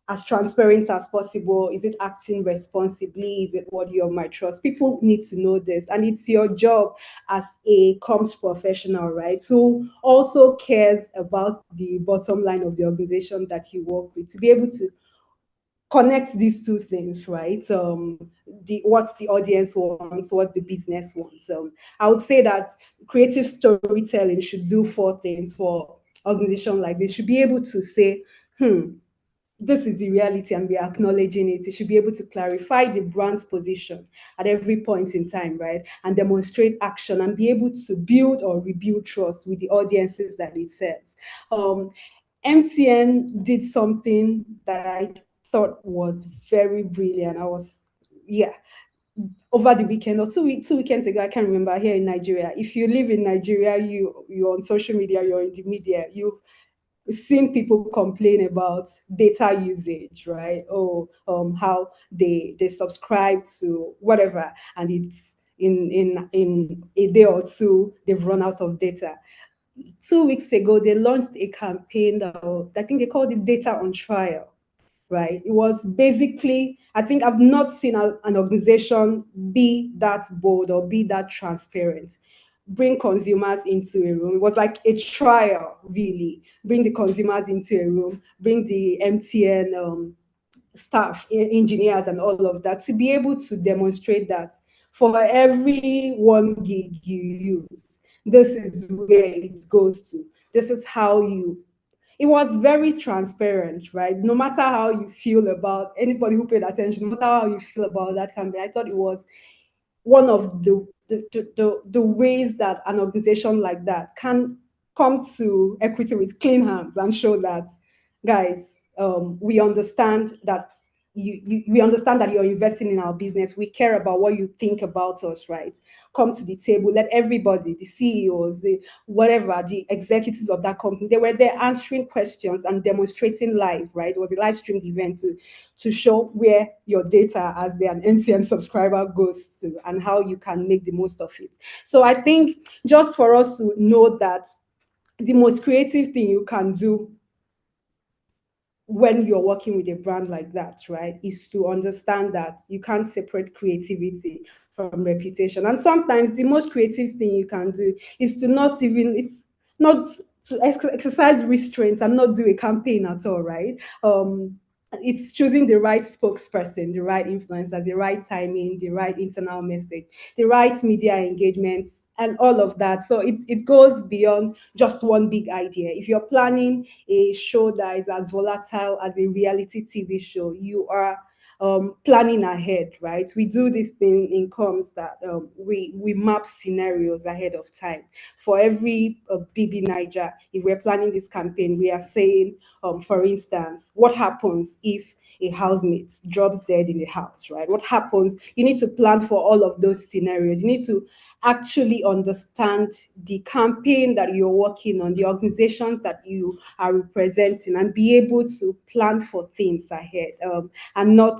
as transparent as possible? Is it acting responsibly? Is it worthy of my trust? People need to know this. And it's your job as a comms professional, right, who also cares about the bottom line of the organization that you work with, to be able to connect these two things, right? What the audience wants, what the business wants. I would say that creative storytelling should do 4 things for organization like this. Should be able to say, this is the reality and we are acknowledging it. It should be able to clarify the brand's position at every point in time, right? And demonstrate action and be able to build or rebuild trust with the audiences that it serves. MTN did something that I thought was very brilliant. Over the weekend or two weekends ago, I can't remember, here in Nigeria. If you live in Nigeria, you're on social media, you're in the media, you've seen people complain about data usage, right? Or how they subscribe to whatever, and it's in a day or two, they've run out of data. 2 weeks ago, they launched a campaign that I think they called it Data on Trial, right? It was basically, I think I've not seen an organization be that bold or be that transparent. Bring consumers into a room. It was like a trial, really. Bring the consumers into a room, bring the MTN staff, engineers, and all of that, to be able to demonstrate that for every 1 gig you use, this is where it goes to. This is how it was very transparent, right? No matter how you feel about anybody who paid attention, no matter how you feel about that campaign, I thought it was one of the ways that an organization like that can come to equity with clean hands and show that, guys, we understand that we understand that you're investing in our business. We care about what you think about us, right? Come to the table. Let everybody, the CEOs, the executives of that company, they were there answering questions and demonstrating live, right? It was a live streamed event to show where your data as an MTN subscriber goes to and how you can make the most of it. So I think just for us to know that the most creative thing you can do when you're working with a brand like that, right, is to understand that you can't separate creativity from reputation. And sometimes the most creative thing you can do is to not to exercise restraints and not do a campaign at all, right? It's choosing the right spokesperson, the right influencers, the right timing, the right internal message, the right media engagements, and all of that. So it goes beyond just one big idea. If you're planning a show that is as volatile as a reality TV show, you are planning ahead, right? We do this thing in comms that we map scenarios ahead of time. For every BB Niger, if we're planning this campaign, we are saying, for instance, what happens if a housemate drops dead in the house, right? What happens? You need to plan for all of those scenarios. You need to actually understand the campaign that you're working on, the organizations that you are representing, and be able to plan for things ahead, and not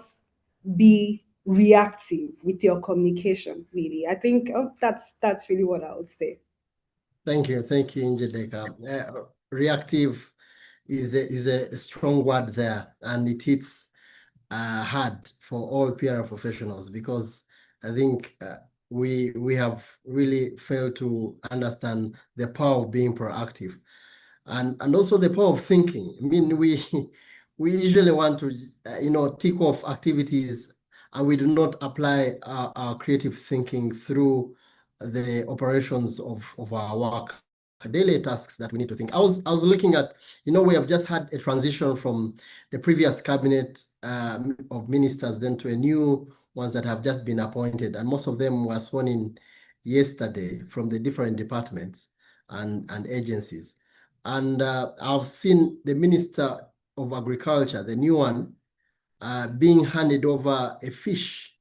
be reactive with your communication, really. I think that's really what I would say. Thank you, Njideka. Reactive is a strong word there, and it hits hard for all PR professionals, because I think we have really failed to understand the power of being proactive, and also the power of thinking. I mean, we usually want to tick off activities, and we do not apply our creative thinking through the operations of our work, daily tasks that we need to think. I was looking at, we have just had a transition from the previous cabinet of ministers then to a new ones that have just been appointed, and most of them were sworn in yesterday from the different departments and agencies. And I've seen the Minister of Agriculture, the new one, being handed over a fish.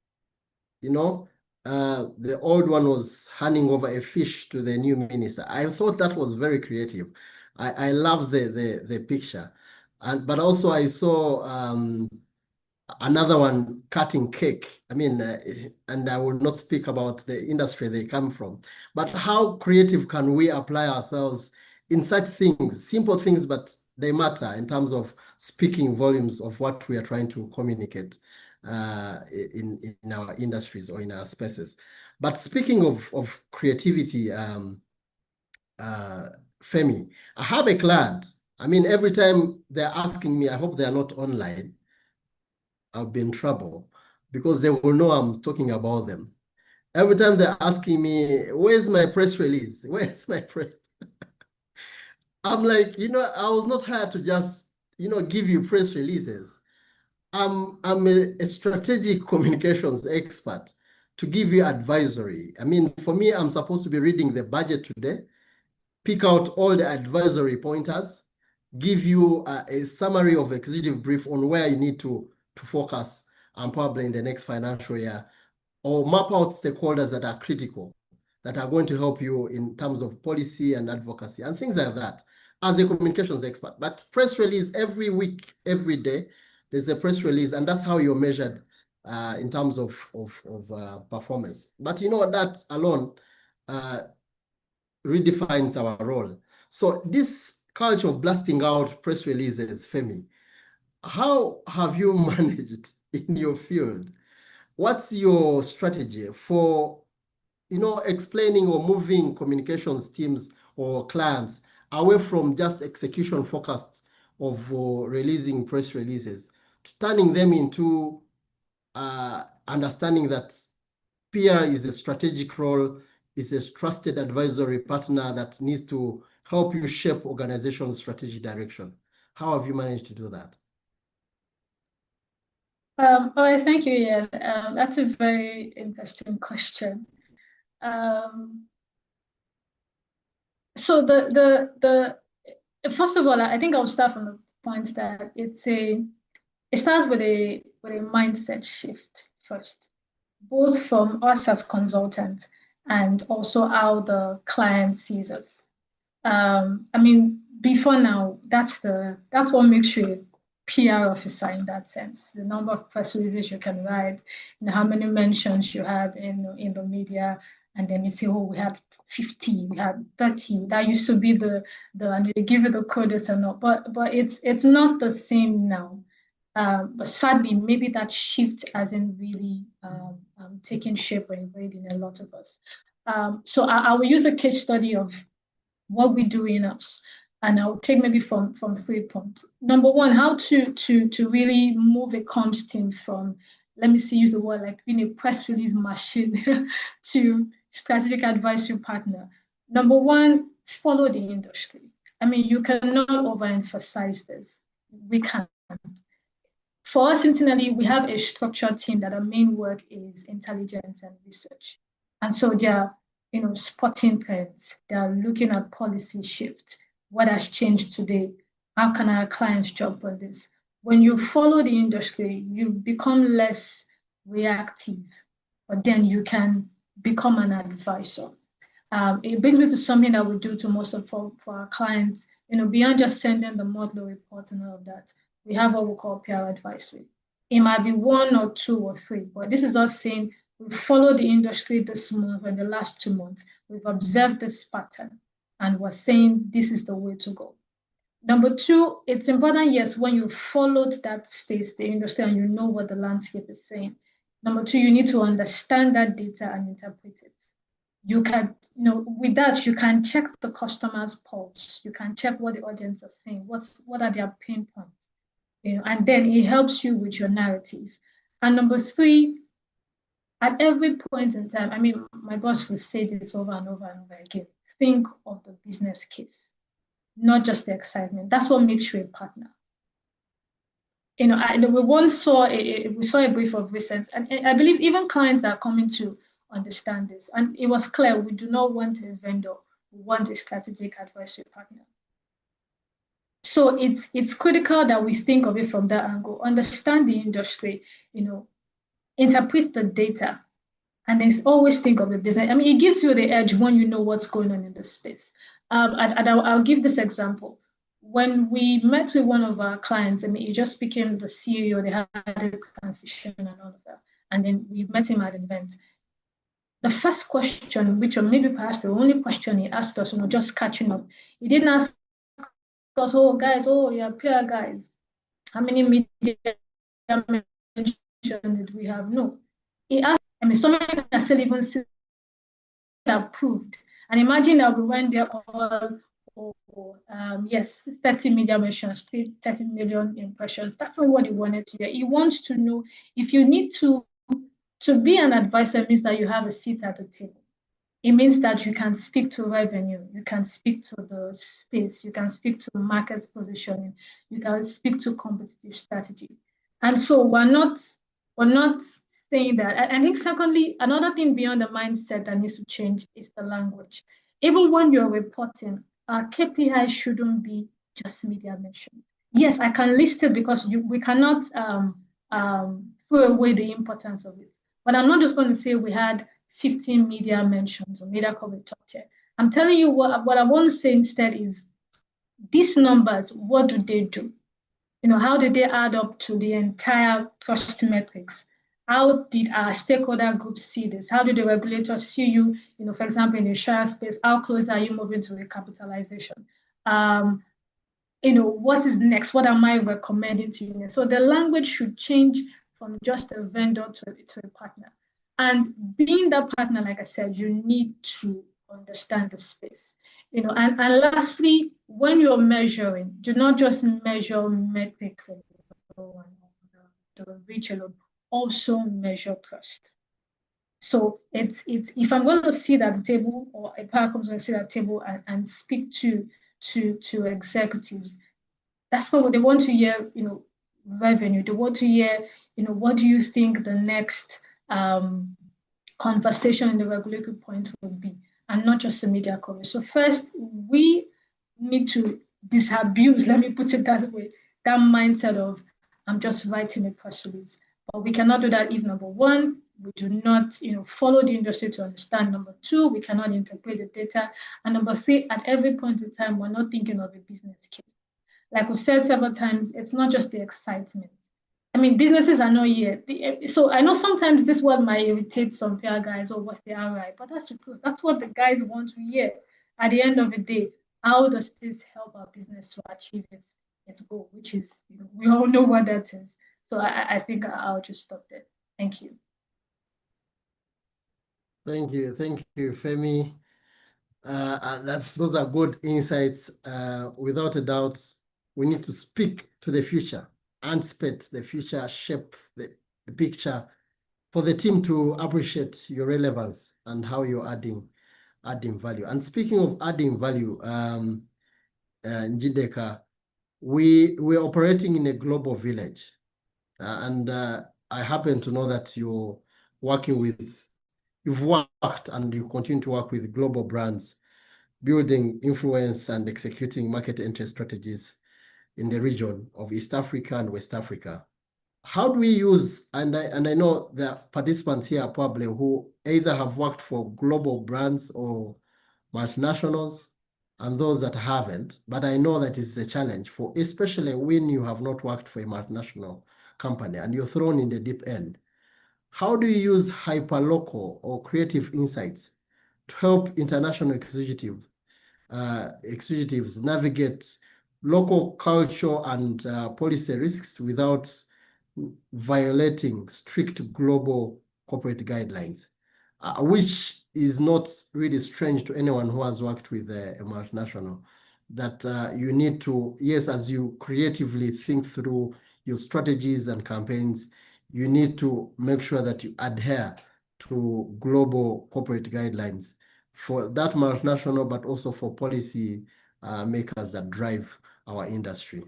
The old one was handing over a fish to the new minister. I thought that was very creative. I love the picture. But also I saw another one cutting cake. I mean, and I will not speak about the industry they come from, but how creative can we apply ourselves in such things, simple things, but they matter in terms of speaking volumes of what we are trying to communicate in our industries or in our spaces. But speaking of creativity, Femi, I have a client. I mean, every time they're asking me, I hope they're not online, I'll be in trouble because they will know I'm talking about them. Every time they're asking me, where's my press release? Where's my press? I'm like, I was not hired to just, give you press releases. I'm a strategic communications expert to give you advisory. I mean, for me, I'm supposed to be reading the budget today, pick out all the advisory pointers, give you a summary of executive brief on where you need to focus and probably in the next financial year, or map out stakeholders that are critical, that are going to help you in terms of policy and advocacy and things like that as a communications expert. But press release every week, every day, there's a press release, and that's how you're measured in terms of performance. But that alone redefines our role. So this culture of blasting out press releases, Femi, how have you managed in your field? What's your strategy for, explaining or moving communications teams or clients away from just execution focused of releasing press releases, to turning them into understanding that PR is a strategic role, is a trusted advisory partner that needs to help you shape organization's strategic direction? How have you managed to do that? Thank you, Ian. That's a very interesting question. So first of all, I think I'll start from the point that it starts with a mindset shift first, both from us as consultants and also how the client sees us. I mean, before now, that's what makes you a PR officer in that sense. The number of press releases you can write, how many mentions you had in the media, and then you say, oh, we had 50, we had 30. That used to be and they give you the quotas and all. But it's not the same now. But sadly, maybe that shift hasn't really taken shape or invaded in a lot of us. So I will use a case study of what we do in-house, and I'll take maybe from 3 points. Number one, how to really move a comms team from, let me use the word like being a press release machine to strategic advisory partner. Number one, follow the industry. I mean, you cannot overemphasize this. We can't. For us internally, we have a structured team that our main work is intelligence and research. And so they are, spotting trends. They are looking at policy shift. What has changed today? How can our clients jump on this? When you follow the industry, you become less reactive, but then you can become an advisor. It brings me to something that we do to most of for our clients, beyond just sending the monthly report and all of that. We have what we call PR advisory. It might be 1 or 2 or 3, but this is us saying we follow the industry this month or in the last 2 months. We've observed this pattern and we're saying this is the way to go. Number 2, it's important, yes, when you followed that space, the industry, and you know what the landscape is saying. Number 2, you need to understand that data and interpret it. You can, with that, you can check the customer's pulse. You can check what the audience is saying. What are their pain points? And then it helps you with your narrative. And number 3, at every point in time, I mean, my boss will say this over and over and over again, think of the business case, not just the excitement. That's what makes you a partner. We once saw a brief of recent, and I believe even clients are coming to understand this. And it was clear, we do not want a vendor, we want a strategic advisory partner. So it's critical that we think of it from that angle, understand the industry, interpret the data, and then always think of the business. I mean, it gives you the edge when you know what's going on in the space. And I'll give this example. When we met with one of our clients, I mean, he just became the CEO, they had a transition and all of that. And then we met him at an event. The first question, which or maybe perhaps the only question he asked us, just catching up, he didn't ask us, oh guys, oh you're PR guys. How many media mentions did we have? No. It asked, I mean, somebody can still even see approved. And imagine that we went there all, yes, 30 media mentions, 30 million impressions. That's not what he wanted to hear. He wants to know if you need to be an advisor means that you have a seat at the table. It means that you can speak to revenue, you can speak to the space, you can speak to market positioning, you can speak to competitive strategy. And so we're not saying that. I think secondly, another thing beyond the mindset that needs to change is the language. Even when you're reporting, our KPI shouldn't be just media mentions. Yes, I can list it because we cannot throw away the importance of it. But I'm not just going to say we had 15 media mentions or media coverage top tier. I'm telling you what I want to say instead is these numbers, what do they do? You know, how did they add up to the entire trust metrics? How did our stakeholder groups see this? How did the regulators see you, you know, for example, in the share space, how close are you moving to recapitalization? You know, what is next? What am I recommending to you? So the language should change from just a vendor to a partner. And being that partner, like I said, you need to understand the space. You know, and lastly, when you're measuring, do not just measure metrics alone, the reach alone, also measure trust. So it's if I'm going to sit at the table or a partner comes and sit at the table and speak to executives, that's not what they want to hear, you know, revenue. They want to hear, you know, what do you think the next conversation in the regulatory point will be, and not just the media coverage. So first, we need to disabuse, let me put it that way, that mindset of I'm just writing a press release. But we cannot do that if number one, we do not, you know, follow the industry to understand. Number two, we cannot interpret the data. And number three, at every point in time, we're not thinking of a business case. Like we said several times, it's not just the excitement. I mean, businesses are not here. So I know sometimes this word might irritate some PR guys, or what's the ROI, but that's the truth. That's what the guys want to hear. At the end of the day, how does this help our business to achieve its goal, which is, you know, we all know what that is. So I think I'll just stop there. Thank you. Thank you, Femi. Those are good insights. Without a doubt, we need to speak to the future, anticipate the future, shape the picture for the team to appreciate your relevance and how you're adding value. And speaking of adding value, Njideka, we're operating in a global village. And I happen to know that you've worked and you continue to work with global brands, building influence and executing market entry strategies in the region of East Africa and West Africa. How do we use, and I know the participants here probably who either have worked for global brands or multinationals, and those that haven't, but I know that it's a challenge for, especially when you have not worked for a multinational company and you're thrown in the deep end. How do you use hyperlocal or creative insights to help international executives navigate local culture and policy risks without violating strict global corporate guidelines, which is not really strange to anyone who has worked with a multinational, that you need to, yes, as you creatively think through your strategies and campaigns, you need to make sure that you adhere to global corporate guidelines for that multinational, but also for policy makers that drive our industry.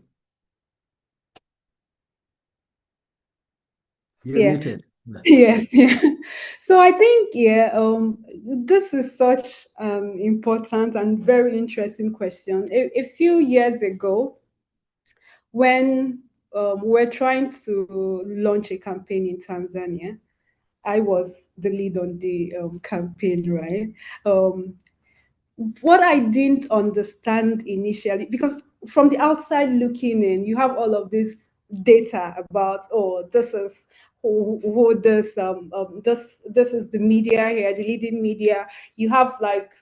You're muted. Yes, yeah. So I think, this is such an important and very interesting question. A few years ago, when we're trying to launch a campaign in Tanzania, I was the lead on the campaign, right? What I didn't understand initially, because from the outside looking in, you have all of this data about, oh, this is who this is the media here, the leading media. You have like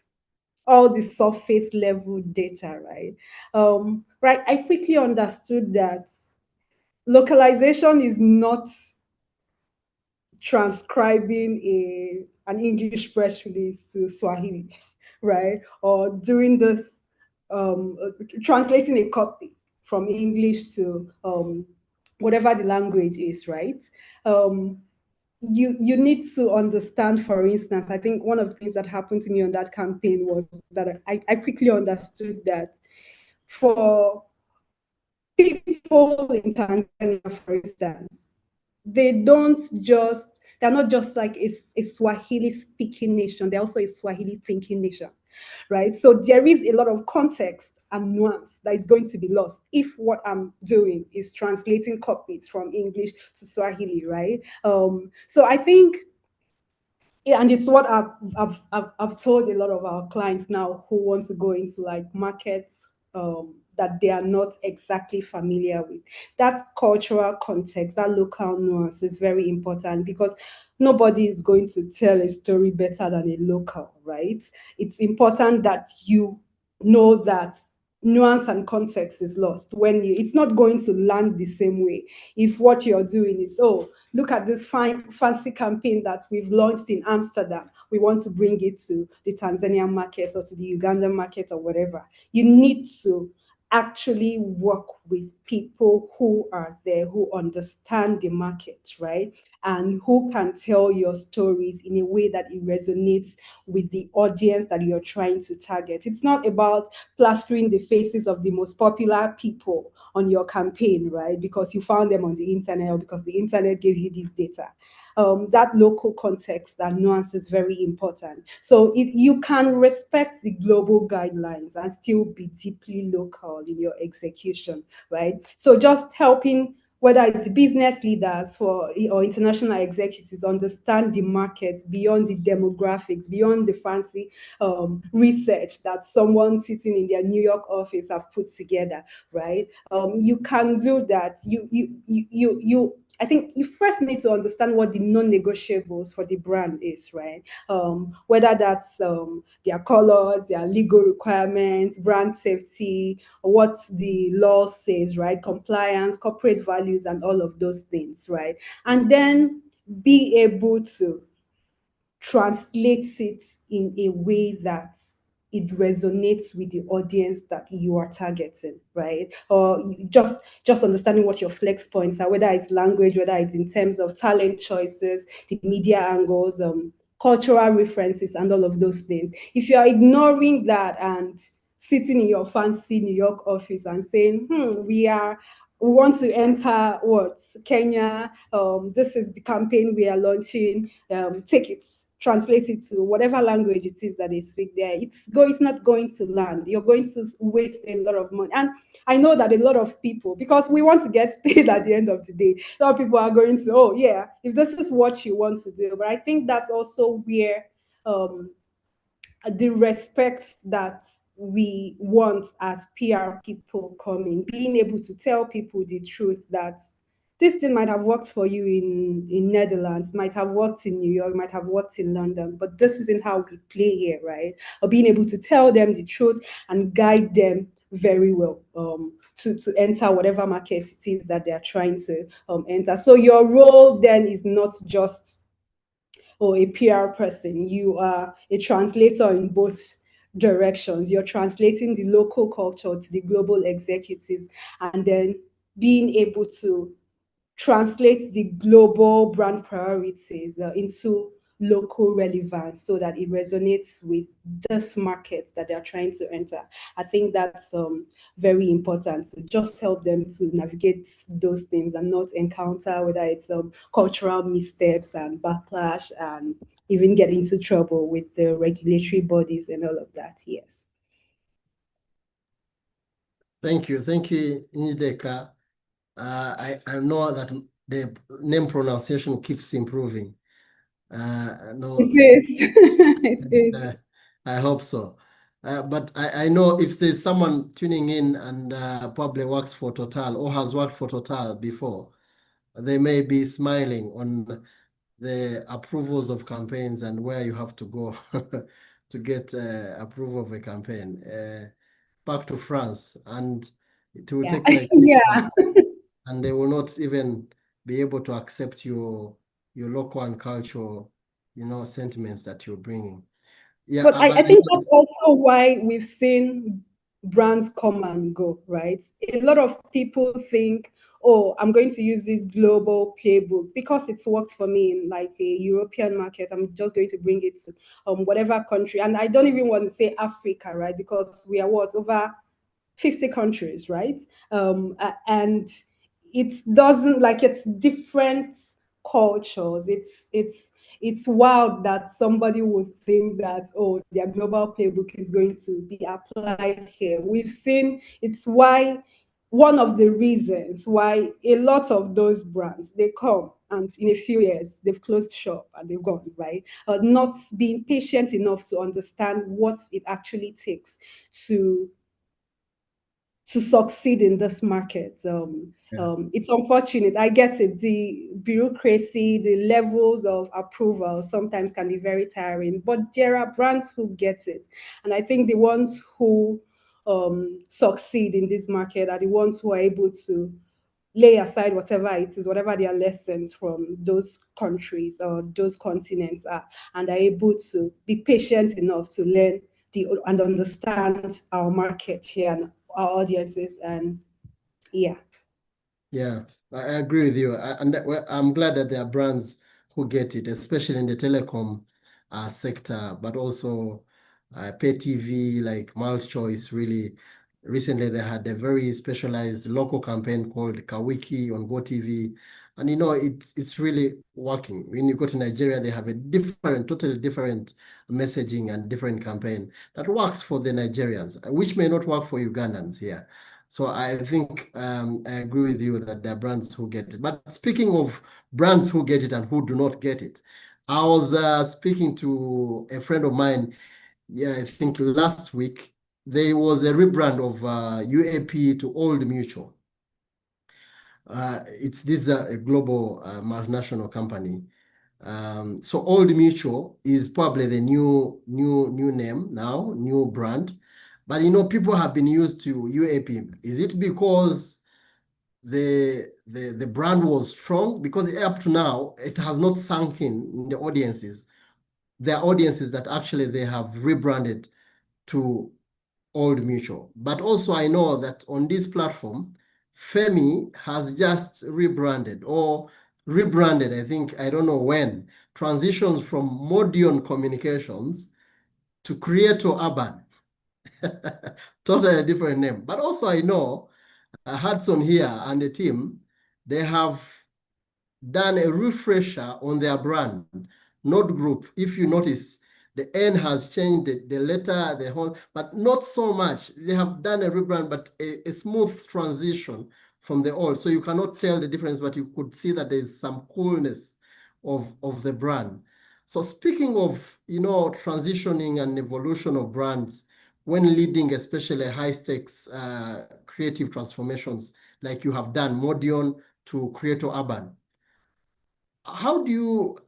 all the surface level data, right? Right, I quickly understood that localization is not transcribing an English press release to Swahili, right? Or doing this, translating a copy from English to whatever the language is, right? You need to understand, for instance, I think one of the things that happened to me on that campaign was that I quickly understood that for people in Tanzania, for instance, they're not just like a Swahili speaking nation, they're also a Swahili thinking nation, right? So there is a lot of context and nuance that is going to be lost if what I'm doing is translating copies from English to Swahili, right? So I think, yeah, and it's what I've told a lot of our clients now who want to go into like markets that they are not exactly familiar with. That cultural context, that local nuance is very important because nobody is going to tell a story better than a local, right? It's important that you know that nuance and context is lost when it's not going to land the same way if what you're doing is, oh, look at this fancy campaign that we've launched in Amsterdam. We want to bring it to the Tanzanian market or to the Ugandan market or whatever. You need to actually work with people who are there, who understand the market, right? And who can tell your stories in a way that it resonates with the audience that you're trying to target. It's not about plastering the faces of the most popular people on your campaign, right? Because you found them on the internet or because the internet gave you this data. That local context, that nuance is very important. So you can respect the global guidelines and still be deeply local in your execution, right? So just helping, whether it's the business leaders or international executives, understand the market beyond the demographics, beyond the fancy research that someone sitting in their New York office have put together, right? You can do that. I think you first need to understand what the non-negotiables for the brand is, right? Whether that's their colors, their legal requirements, brand safety, or what the law says, right? Compliance, corporate values, and all of those things, right? And then be able to translate it in a way that it resonates with the audience that you are targeting, right? Or just understanding what your flex points are, whether it's language, whether it's in terms of talent choices, the media angles, cultural references, and all of those things. If you are ignoring that and sitting in your fancy New York office and saying, we want to enter Kenya, this is the campaign we are launching, take it, translate it to whatever language it is that they speak there, it's not going to land. You're going to waste a lot of money. And I know that a lot of people, because we want to get paid at the end of the day, a lot of people are going to, oh yeah, if this is what you want to do. But I think that's also where the respect that we want as PR people come in, being able to tell people the truth that this thing might have worked for you in Netherlands, might have worked in New York, might have worked in London, but this isn't how we play here, right? Or being able to tell them the truth and guide them very well to enter whatever market it is that they're trying to enter. So your role then is not just a PR person. You are a translator in both directions. You're translating the local culture to the global executives and then being able to translate the global brand priorities into local relevance so that it resonates with this market that they're trying to enter. I think that's very important. So just help them to navigate those things and not encounter whether it's cultural missteps and backlash and even get into trouble with the regulatory bodies and all of that. Yes. Thank you, Njideka. I know that the name pronunciation keeps improving. No, it is. It is. I hope so. But I know if there's someone tuning in and probably works for Total or has worked for Total before, they may be smiling on the approvals of campaigns and where you have to go to get approval of a campaign back to France, and it will Yeah. take like 3 Yeah. months, and they will not even be able to accept your local and cultural, sentiments that you're bringing. Yeah, But I think that's also why we've seen brands come and go, right? A lot of people think, oh, I'm going to use this global playbook because it's worked for me in like a European market. I'm just going to bring it to whatever country. And I don't even want to say Africa, right? Because we are over 50 countries, right? And it doesn't, like, it's different cultures. It's wild that somebody would think that, oh, their global playbook is going to be applied here. We've seen it's why one of the reasons why a lot of those brands, they come and in a few years they've closed shop and they've gone, right? Not being patient enough to understand what it actually takes to succeed in this market. It's unfortunate. I get it. The bureaucracy, the levels of approval sometimes can be very tiring, but there are brands who get it. And I think the ones who succeed in this market are the ones who are able to lay aside whatever it is, whatever their lessons from those countries or those continents are, and are able to be patient enough to learn and understand our market here and our audiences. And yeah. Yeah, I agree with you. I'm glad that there are brands who get it, especially in the telecom sector, but also pay TV like MultiChoice. Really, recently they had a very specialized local campaign called Kawiki on GoTV. And it's really working. When you go to Nigeria, they have a totally different messaging and different campaign that works for the Nigerians, which may not work for Ugandans here. So I think I agree with you that there are brands who get it. But speaking of brands who get it and who do not get it, I was speaking to a friend of mine, I think last week. There was a rebrand of UAP to Old Mutual. This a global multinational company. So Old Mutual is probably the new name now, new brand. But people have been used to UAP. Is it because the brand was strong? Because up to now, it has not sunk in the audiences. There are audiences that actually they have rebranded to Old Mutual. But also I know that on this platform, Femi has just rebranded, I think, I don't know when, transitions from Modion Communications to Creator Urban. Totally different name. But also I know Hudson here and the team, they have done a refresher on their brand, Node Group. If you notice, the N has changed, the letter, the whole, but not so much. They have done a rebrand, but a smooth transition from the old. So you cannot tell the difference, but you could see that there's some coolness of the brand. So speaking of, transitioning and evolution of brands, when leading especially high stakes creative transformations like you have done, Modion to Creator Urban, how do you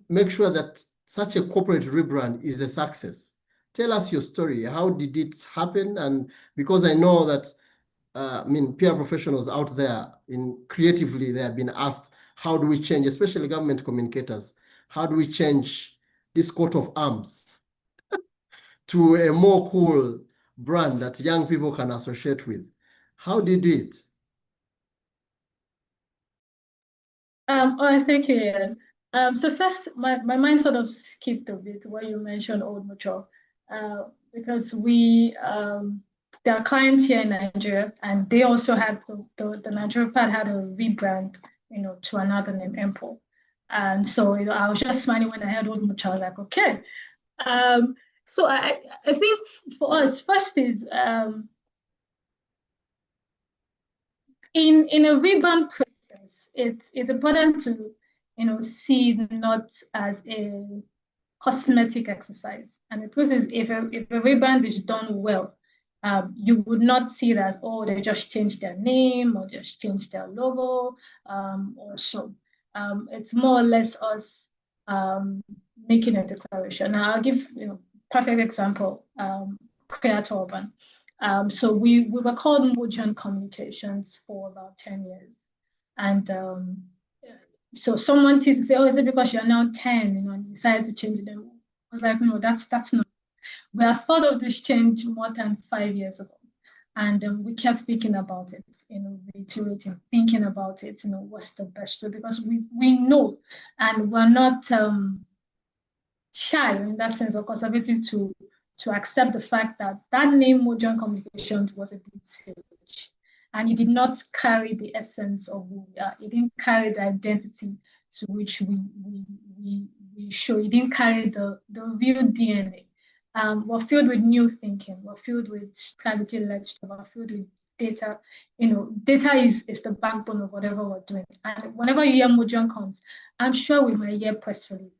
make sure that such a corporate rebrand is a success? Tell us your story. How did it happen? And because I know that, PR professionals out there creatively, they have been asked, how do we change, especially government communicators, how do we change this coat of arms to a more cool brand that young people can associate with? How do you do it? Thank you, Ian. So first, my mind sort of skipped a bit when you mentioned Old Mutual, because there are clients here in Nigeria, and they also had the Nigeria part had a rebrand, to another name, Empo. And so, I was just smiling when I heard Old Mutual. I was like, okay. So I think for us, first is in a rebrand process, it's important to see it not as a cosmetic exercise. And the process, if a rebrand is done well, you would not see it as, oh, they just changed their name or just changed their logo, or so. It's more or less us making a declaration. Now I'll give perfect example, Creator Urban. So we were called Mojan Communications for about 10 years. And so someone to say, oh, is it because you're now 10, and you decided to change it? I was like, no, that's not. We have thought of this change more than 5 years ago. And we kept thinking about it, reiterating, thinking about it, what's the best. So because we know, and we're not shy in that sense, or conservative to accept the fact that that name Mojan Communications was a bit silly, and it did not carry the essence of who we are. It didn't carry the identity to which we show. It didn't carry the real DNA. We're filled with new thinking. We're filled with strategy-led stuff. We're filled with data. Data is the backbone of whatever we're doing. And whenever you hear Mojan comes, I'm sure we might hear press releases.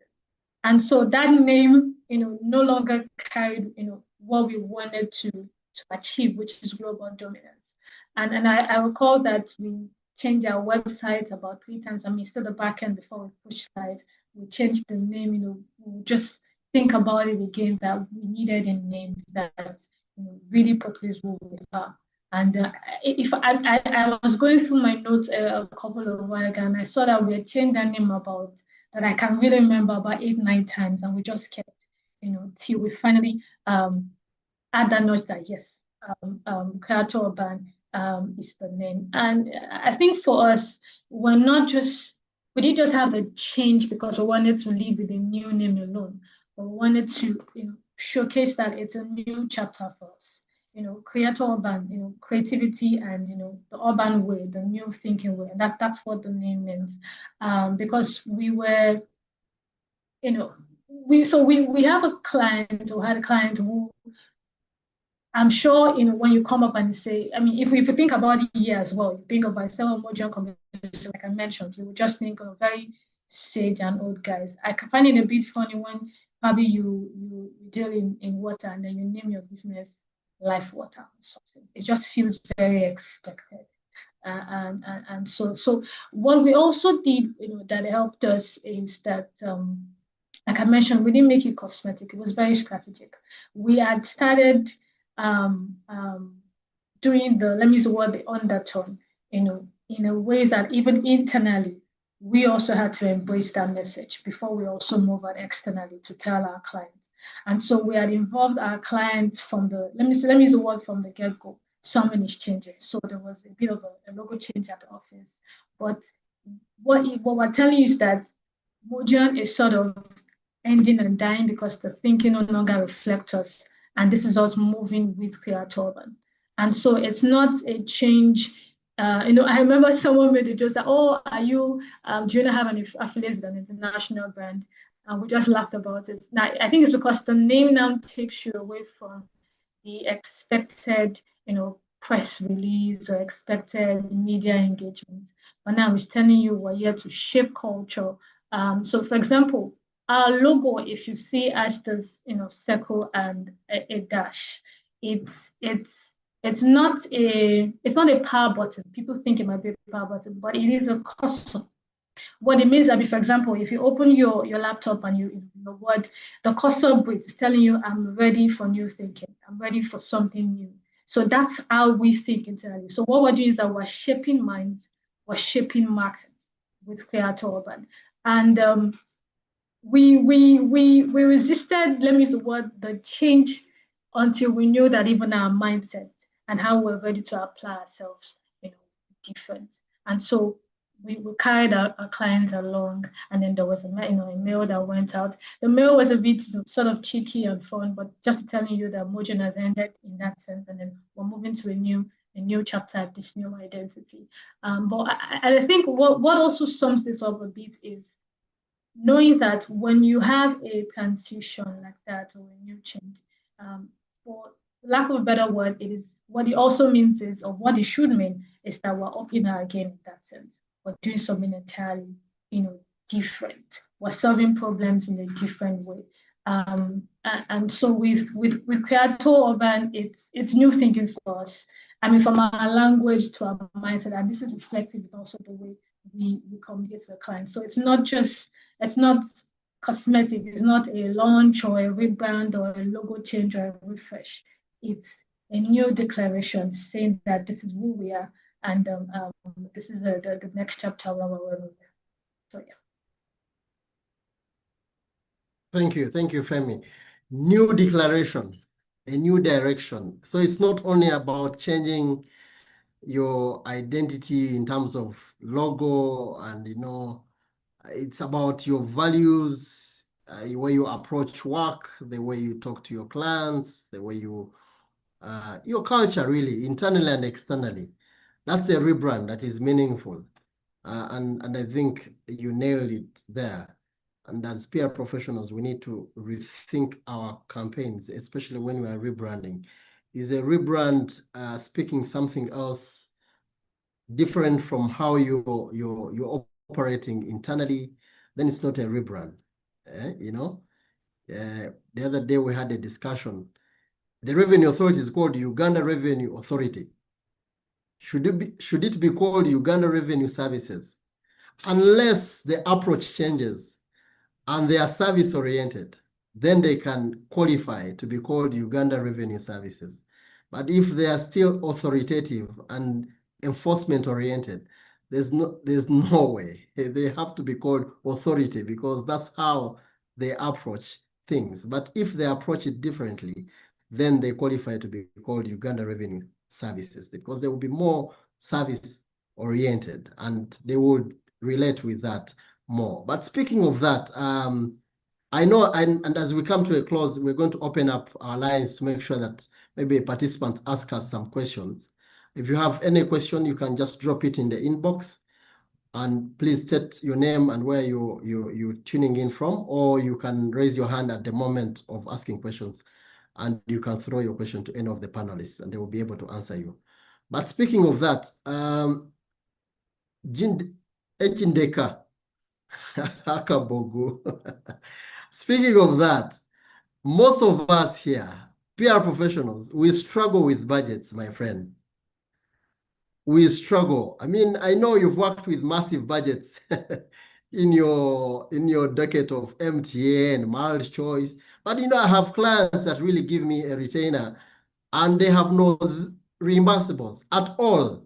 And so that name, no longer carried, what we wanted to achieve, which is global dominance. And I recall that we changed our website about 3 times. I mean, still the back end before we pushed live. We changed the name, we just think about it again, that we needed a name that really portrays who we are. And if I was going through my notes a couple of while ago, and I saw that we had changed that name about, that I can really remember, about 8, 9 times, and we just kept, till we finally add that note that yes, Creator Urban is the name. And I think for us, we didn't just have the change because we wanted to live with a new name alone, but we wanted to showcase that it's a new chapter for us. Creator Urban, creativity and the urban way, the new thinking way, and that's what the name means. Because we were, we have a client, or had a client who, I'm sure, when you come up and say, I mean, if you think about it here as well, you think about several Mojan Communications, like I mentioned, you would just think of very sage and old guys. I can find it a bit funny when probably you deal in water and then you name your business Life Water or something. It just feels very expected. And so what we also did, that helped us is that, like I mentioned, we didn't make it cosmetic. It was very strategic. We had started doing let me use the word, the undertone, in a way that even internally, we also had to embrace that message before we also move out externally to tell our clients. And so we had involved our clients from let me use the word, from the get-go. Someone is changing. So there was a bit of a logo change at the office. But what we're telling you is that Mojan is sort of ending and dying because the thinking no longer reflects us. And this is us moving with Creator Urban. And so it's not a change. I remember someone made a joke that, oh, do you not have an affiliate with an international brand? And we just laughed about it. Now, I think it's because the name now takes you away from the expected, press release or expected media engagement. But now it's telling you we're here to shape culture. So, for example, our logo, if you see as this, circle and a dash, it's not a power button. People think it might be a power button, but it is a cursor. What it means that, for example, if you open your laptop and the cursor breathes, telling you, I'm ready for new thinking. I'm ready for something new. So that's how we think internally. So what we're doing is that we're shaping minds, we're shaping markets with Creator Urban. And we resisted, let me use the word, the change, until we knew that even our mindset and how we're ready to apply ourselves, different. And so we carried our clients along, and then there was a mail that went out. The mail was a bit sort of cheeky and fun, but just telling you that Mojan has ended in that sense, and then we're moving to a new chapter, this new identity. But I think what also sums this up a bit is knowing that when you have a transition like that, or a new change, for lack of a better word, what it also means is, or what it should mean, is that we're upping our game in that sense. We're doing something entirely, different. We're solving problems in a different way. And so with Creator Urban, it's new thinking for us. I mean, from our language to our mindset, and this is reflective with also the way we communicate to the client. So it's not cosmetic. It's not a launch or a rebrand or a logo change or a refresh. It's a new declaration saying that this is who we are, and this is the next chapter where we're moving. So yeah. Thank you, Femi. New declaration, a new direction. So it's not only about changing your identity in terms of logo and, it's about your values, the way you approach work, the way you talk to your clients, the way you, your culture really, internally and externally. That's a rebrand that is meaningful. And I think you nailed it there. And as PR professionals, we need to rethink our campaigns, especially when we are rebranding. Is a rebrand speaking something else different from how you're operating internally? Then it's not a rebrand. The other day we had a discussion. The Revenue Authority is called Uganda Revenue Authority. Should it be called Uganda Revenue Services? Unless the approach changes and they are service oriented, then they can qualify to be called Uganda Revenue Services. But if they are still authoritative and enforcement oriented, there's no way. They have to be called authority because that's how they approach things. But if they approach it differently, then they qualify to be called Uganda Revenue Services because they will be more service oriented and they would relate with that more. But speaking of that, I know, and as we come to a close, we're going to open up our lines to make sure that maybe participants ask us some questions. If you have any question, you can just drop it in the inbox, and please state your name and where you're tuning in from, or you can raise your hand at the moment of asking questions, and you can throw your question to any of the panelists, and they will be able to answer you. But speaking of that, Ejindeka Akabogu. Speaking of that, most of us here, PR professionals, we struggle with budgets, my friend. We struggle. I mean, I know you've worked with massive budgets in your decade of MTN, MultiChoice, but I have clients that really give me a retainer and they have no reimbursables at all,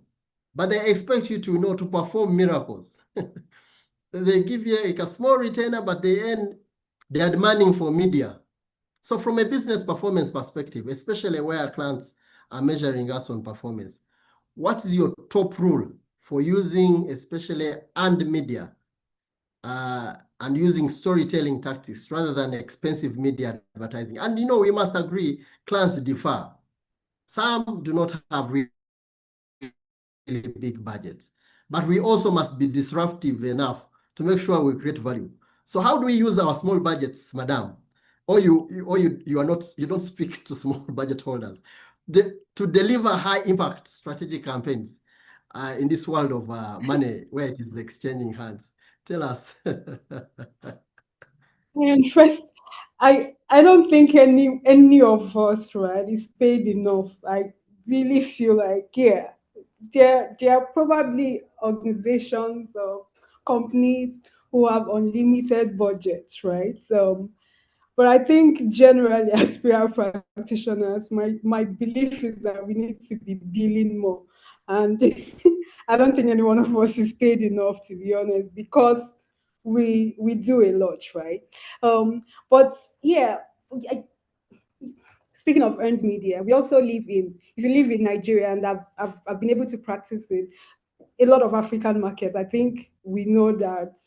but they expect you to to perform miracles. They give you a small retainer, but they are demanding for media. So from a business performance perspective, especially where our clients are measuring us on performance, what is your top rule for using especially earned media and using storytelling tactics rather than expensive media advertising? And we must agree, clients differ. Some do not have really big budgets, but we also must be disruptive enough to make sure we create value. So how do we use our small budgets, madam? Or you don't speak to small budget holders to deliver high impact strategic campaigns in this world of money where it is exchanging hands? Tell us. And first, I don't think any of us, right, is paid enough. I really feel like, yeah, there are probably organizations or companies who have unlimited budgets, right? But I think generally as PR practitioners, my belief is that we need to be billing more. And I don't think any one of us is paid enough, to be honest, because we do a lot, right? But yeah, speaking of earned media, we also live if you live in Nigeria, and I've been able to practice in a lot of African markets, I think we know that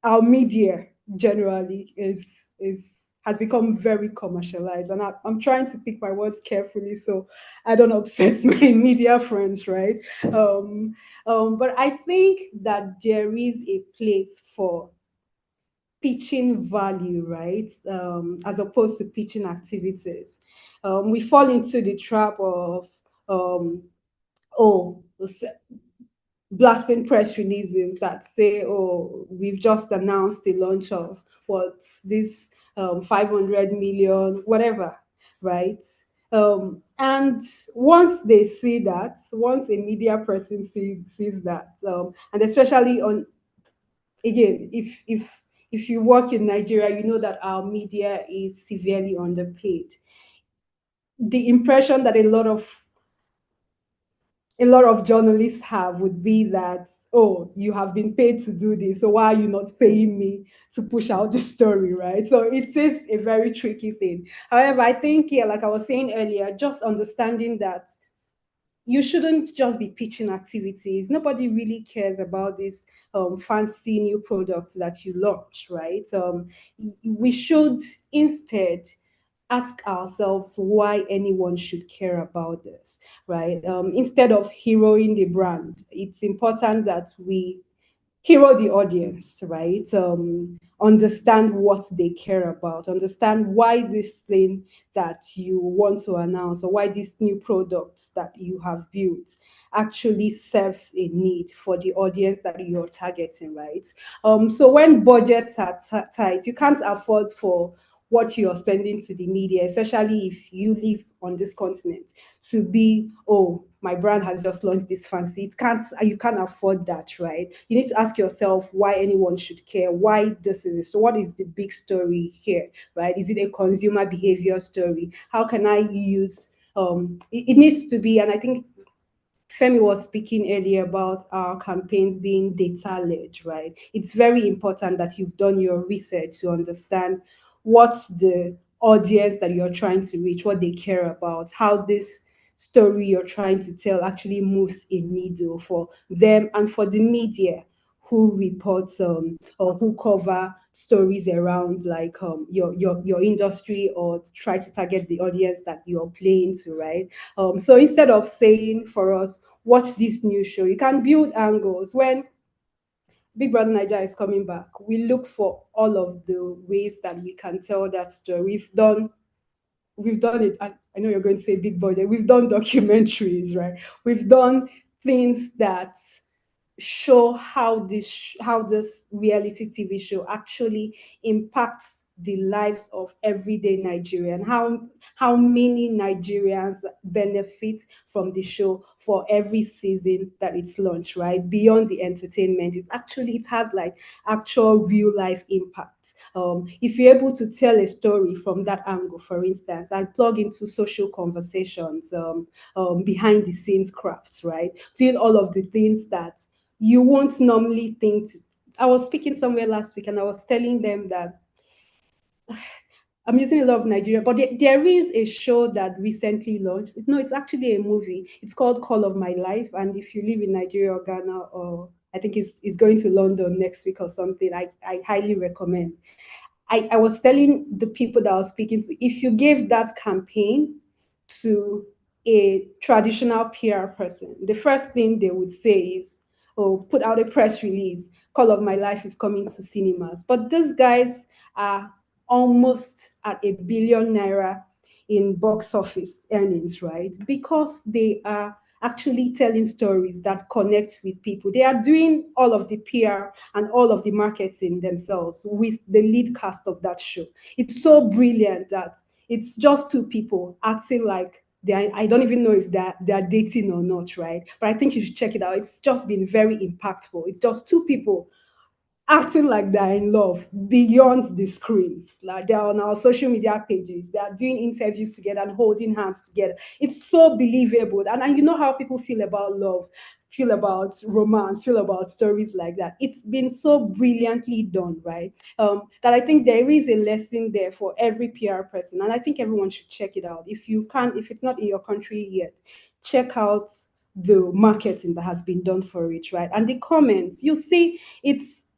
our media generally has become very commercialized, and I'm trying to pick my words carefully so I don't upset my media friends, right? But I think that there is a place for pitching value, right? As opposed to pitching activities. We fall into the trap of blasting press releases that say, oh, we've just announced the launch of this 500 million, whatever, right? And once they see that, once a media person sees that, and especially again, if if you work in Nigeria, you know that our media is severely underpaid. The impression that a lot of journalists have would be that, oh, you have been paid to do this, so why are you not paying me to push out the story, right? So it is a very tricky thing. However, I think, yeah, like I was saying earlier, just understanding that you shouldn't just be pitching activities. Nobody really cares about this fancy new product that you launch, right? We should instead ask ourselves why anyone should care about this, right? Instead of heroing the brand, it's important that we hero the audience, right? Understand what they care about, understand why this thing that you want to announce or why these new products that you have built actually serves a need for the audience that you're targeting, right? So when budgets are tight, you can't afford for what you're sending to the media, especially if you live on this continent, to be, oh, my brand has just launched this fancy. You can't afford that, right? You need to ask yourself why anyone should care, why this is it. So what is the big story here, right? Is it a consumer behavior story? How can I use, it needs to be, and I think Femi was speaking earlier about our campaigns being data-led, right? It's very important that you've done your research to understand what's the audience that you're trying to reach, what they care about, how this story you're trying to tell actually moves a needle for them and for the media who reports or who cover stories around like your industry or try to target the audience that you're playing to, right? So instead of saying for us, watch this new show, you can build angles. When Big Brother Nigeria is coming back, we look for all of the ways that we can tell that story. We've done it. I know you're going to say big budget. We've done documentaries, right? We've done things that show how this reality TV show actually impacts the lives of everyday Nigerian, how many Nigerians benefit from the show for every season that it's launched, right? Beyond the entertainment, it has like actual real life impact. If you're able to tell a story from that angle, for instance, and plug into social conversations, behind the scenes crafts, right? Doing all of the things that you won't normally think. I was speaking somewhere last week and I was telling them that I'm using a lot of Nigeria, but there is a show that recently launched. No, it's actually a movie. It's called Call of My Life. And if you live in Nigeria or Ghana, or I think it's going to London next week or something, I highly recommend. I was telling the people that I was speaking to, if you gave that campaign to a traditional PR person, the first thing they would say is, oh, put out a press release, Call of My Life is coming to cinemas. But these guys are almost at ₦1 billion in box office earnings, right? Because they are actually telling stories that connect with people. They are doing all of the PR and all of the marketing themselves with the lead cast of that show. It's so brilliant that it's just two people acting like I don't even know if they're dating or not, right? But I think you should check it out. It's just been very impactful. It's just two people acting like they're in love beyond the screens. Like they're on our social media pages, they are doing interviews together and holding hands together. It's so believable. And you know how people feel about love, feel about romance, feel about stories like that. It's been so brilliantly done, right? That I think there is a lesson there for every PR person. And I think everyone should check it out. If it's not in your country yet, check out the marketing that has been done for it, right? And the comments, you see, it's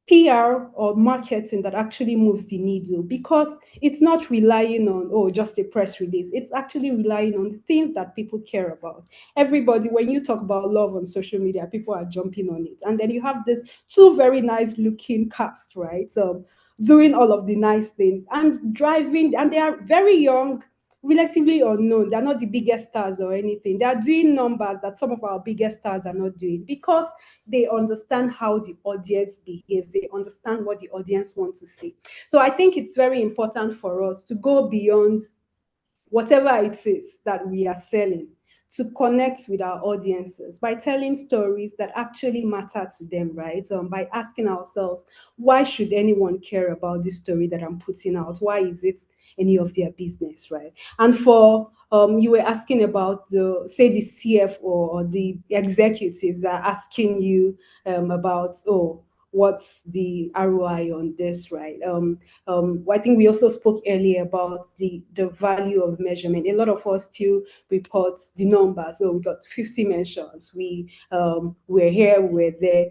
PR or marketing that actually moves the needle, because it's not relying on, just a press release. It's actually relying on the things that people care about. Everybody, when you talk about love on social media, people are jumping on it. And then you have this two very nice looking cast, right? Doing all of the nice things and driving, and they are very young, relatively unknown. They're not the biggest stars or anything. They are doing numbers that some of our biggest stars are not doing, because they understand how the audience behaves. They understand what the audience wants to see. So I think it's very important for us to go beyond whatever it is that we are selling, to connect with our audiences by telling stories that actually matter to them, right? By asking ourselves, why should anyone care about this story that I'm putting out? Why is it any of their business, right? And for you were asking about the CFO or the executives are asking you about, oh, what's the ROI on this, right? I think we also spoke earlier about the value of measurement. A lot of us still report the numbers. So we got 50 mentions. We're here, we're there.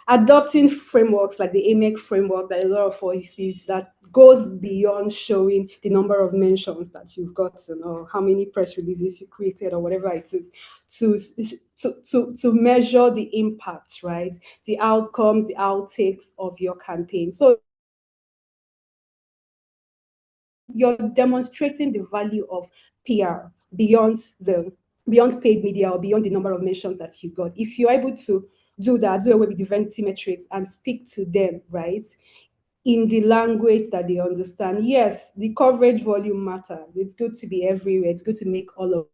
Adopting frameworks like the AMEC framework that a lot of us use that goes beyond showing the number of mentions that you've gotten or how many press releases you created or whatever it is, to measure the impact, right? The outcomes, the outtakes of your campaign. So you're demonstrating the value of PR beyond paid media or beyond the number of mentions that you got. If you're able to do that, do away with the vanity metrics and speak to them, right, in the language that they understand. Yes, the coverage volume matters. It's good to be everywhere. It's good to make all of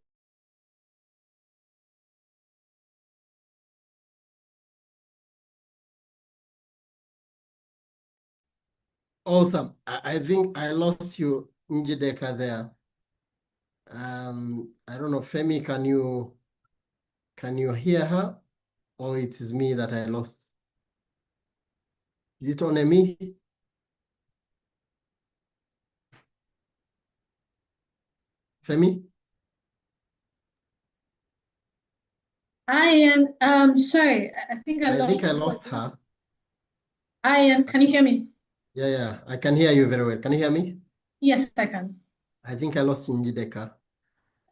Awesome. I think I lost you, Njideka, there. I don't know, Femi, can you hear her? Or it is me that I lost? Is it only me? Femi? Ian, sorry, I think I lost her. Ian, can you hear me? Yeah, I can hear you very well. Can you hear me? Yes, I can. I think I lost Njideka.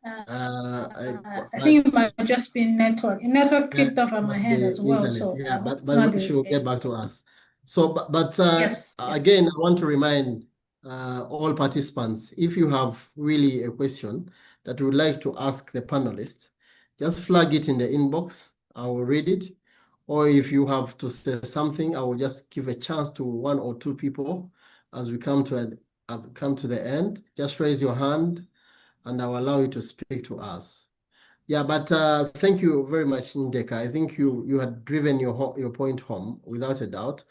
I think it might just be network. Network clipped off on my head as well. Internet. So Yeah, but she will get back to us. So, yes. Again, I want to remind all participants, if you have really a question that you would like to ask the panelists, just flag it in the inbox. I will read it. Or if you have to say something, I will just give a chance to one or two people as we come to the end. Just raise your hand and I'll allow you to speak to us. Yeah, but thank you very much, Njideka. I think you had driven your point home without a doubt.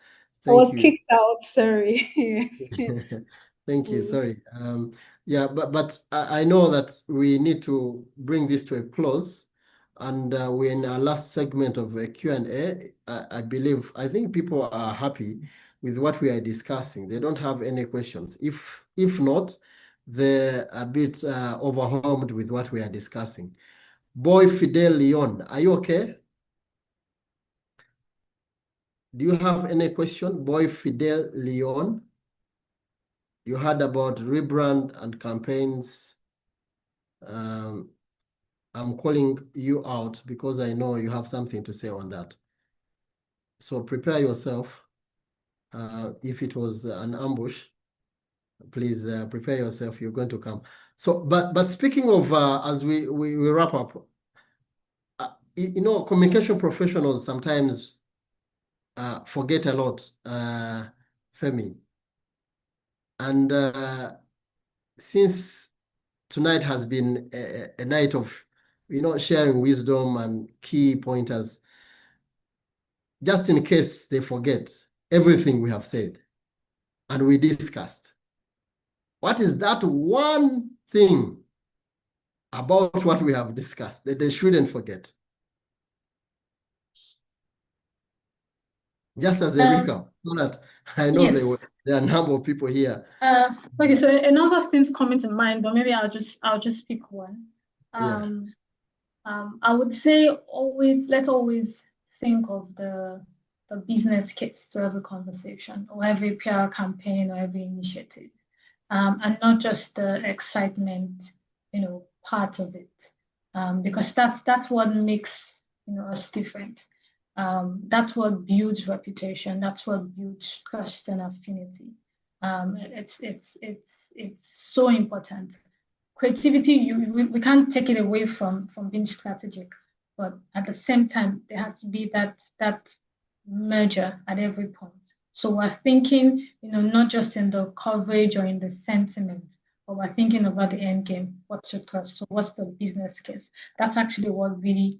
Thank I was you. kicked out, sorry. Yes. Thank you, sorry. Yeah, but I know that we need to bring this to a close, and we're in our last segment of a Q&A. I think people are happy with what we are discussing. They don't have any questions. If not, they're a bit overwhelmed with what we are discussing. Boy Fidel Leon, are you okay? Do you have any question? Boy Fidel Leon, you heard about rebrand and campaigns. I'm calling you out because I know you have something to say on that. So prepare yourself. If it was an ambush, please prepare yourself. You're going to come. So, but speaking of, as we wrap up, communication professionals sometimes forget a lot, Femi. And since tonight has been a night of, sharing wisdom and key pointers, just in case they forget everything we have said and we discussed, what is that one thing about what we have discussed that they shouldn't forget? Just as a recap, so that I know Yes. there are a number of people here. Okay, so a number of things come into mind, but maybe I'll just pick one. I would say let's always think of the business case to every conversation or every PR campaign or every initiative, and not just the excitement, part of it, because that's what makes us different. That's what builds reputation. That's what builds trust and affinity. It's so important. Creativity, we can't take it away from being strategic, but at the same time, there has to be that merger at every point. So we're thinking, not just in the coverage or in the sentiment, or we're thinking about the end game, what's your cost? So what's the business case? That's actually what really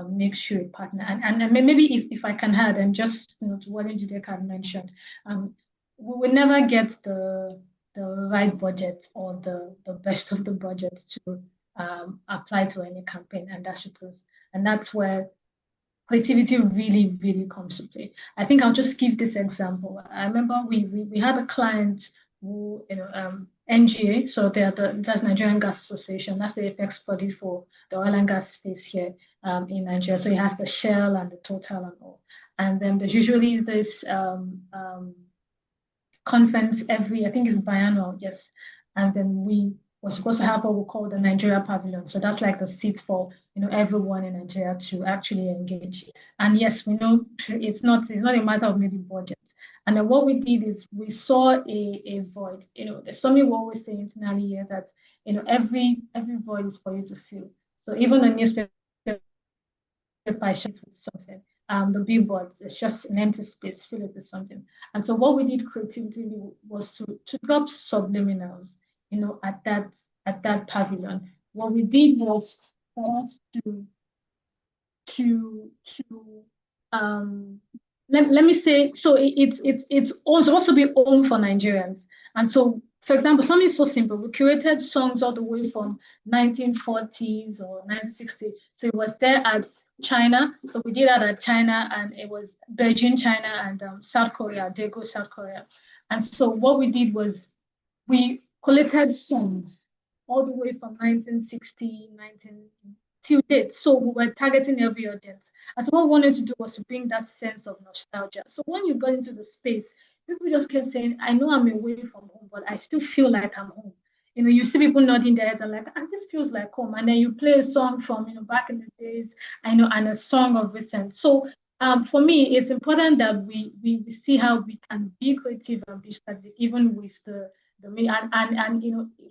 makes you a partner. And maybe if I can add, and just to what Njideka mentioned, we will never get the right budget or the best of the budget to apply to any campaign, and that's where creativity really, really comes to play. I think I'll just give this example. I remember we had a client who, NGA, so that's Nigerian Gas Association, that's the apex body for the oil and gas space here in Nigeria. So it has the Shell and the Total and all. And then there's usually this conference I think it's biannual, yes. And then we were supposed to have what we call the Nigeria Pavilion. So that's like the seat for everyone in Nigeria to actually engage. And yes, we know it's not a matter of maybe budget. And then what we did is we saw a void. There's something we always say internally here that every void is for you to fill. So even the newspaper with something. The billboards, it's just an empty space, fill it with something. And so what we did creatively was to drop subliminals, at that pavilion. What we did was for us let me say, so it's also supposed to be home for Nigerians. And so, for example, something so simple, we curated songs all the way from 1940s or 1960s. So it was there at China. So we did that at China, and it was Beijing, China, and South Korea, Daegu, South Korea. And so what we did was we collected songs all the way from 1960, till date. So we were targeting every audience. And so what we wanted to do was to bring that sense of nostalgia. So when you got into the space, people just kept saying, I know I'm away from home, but I still feel like I'm home. You see people nodding their heads and like, this feels like home. And then you play a song from, back in the days, and a song of recent. So for me, it's important that we see how we can be creative and be strategic, even with the and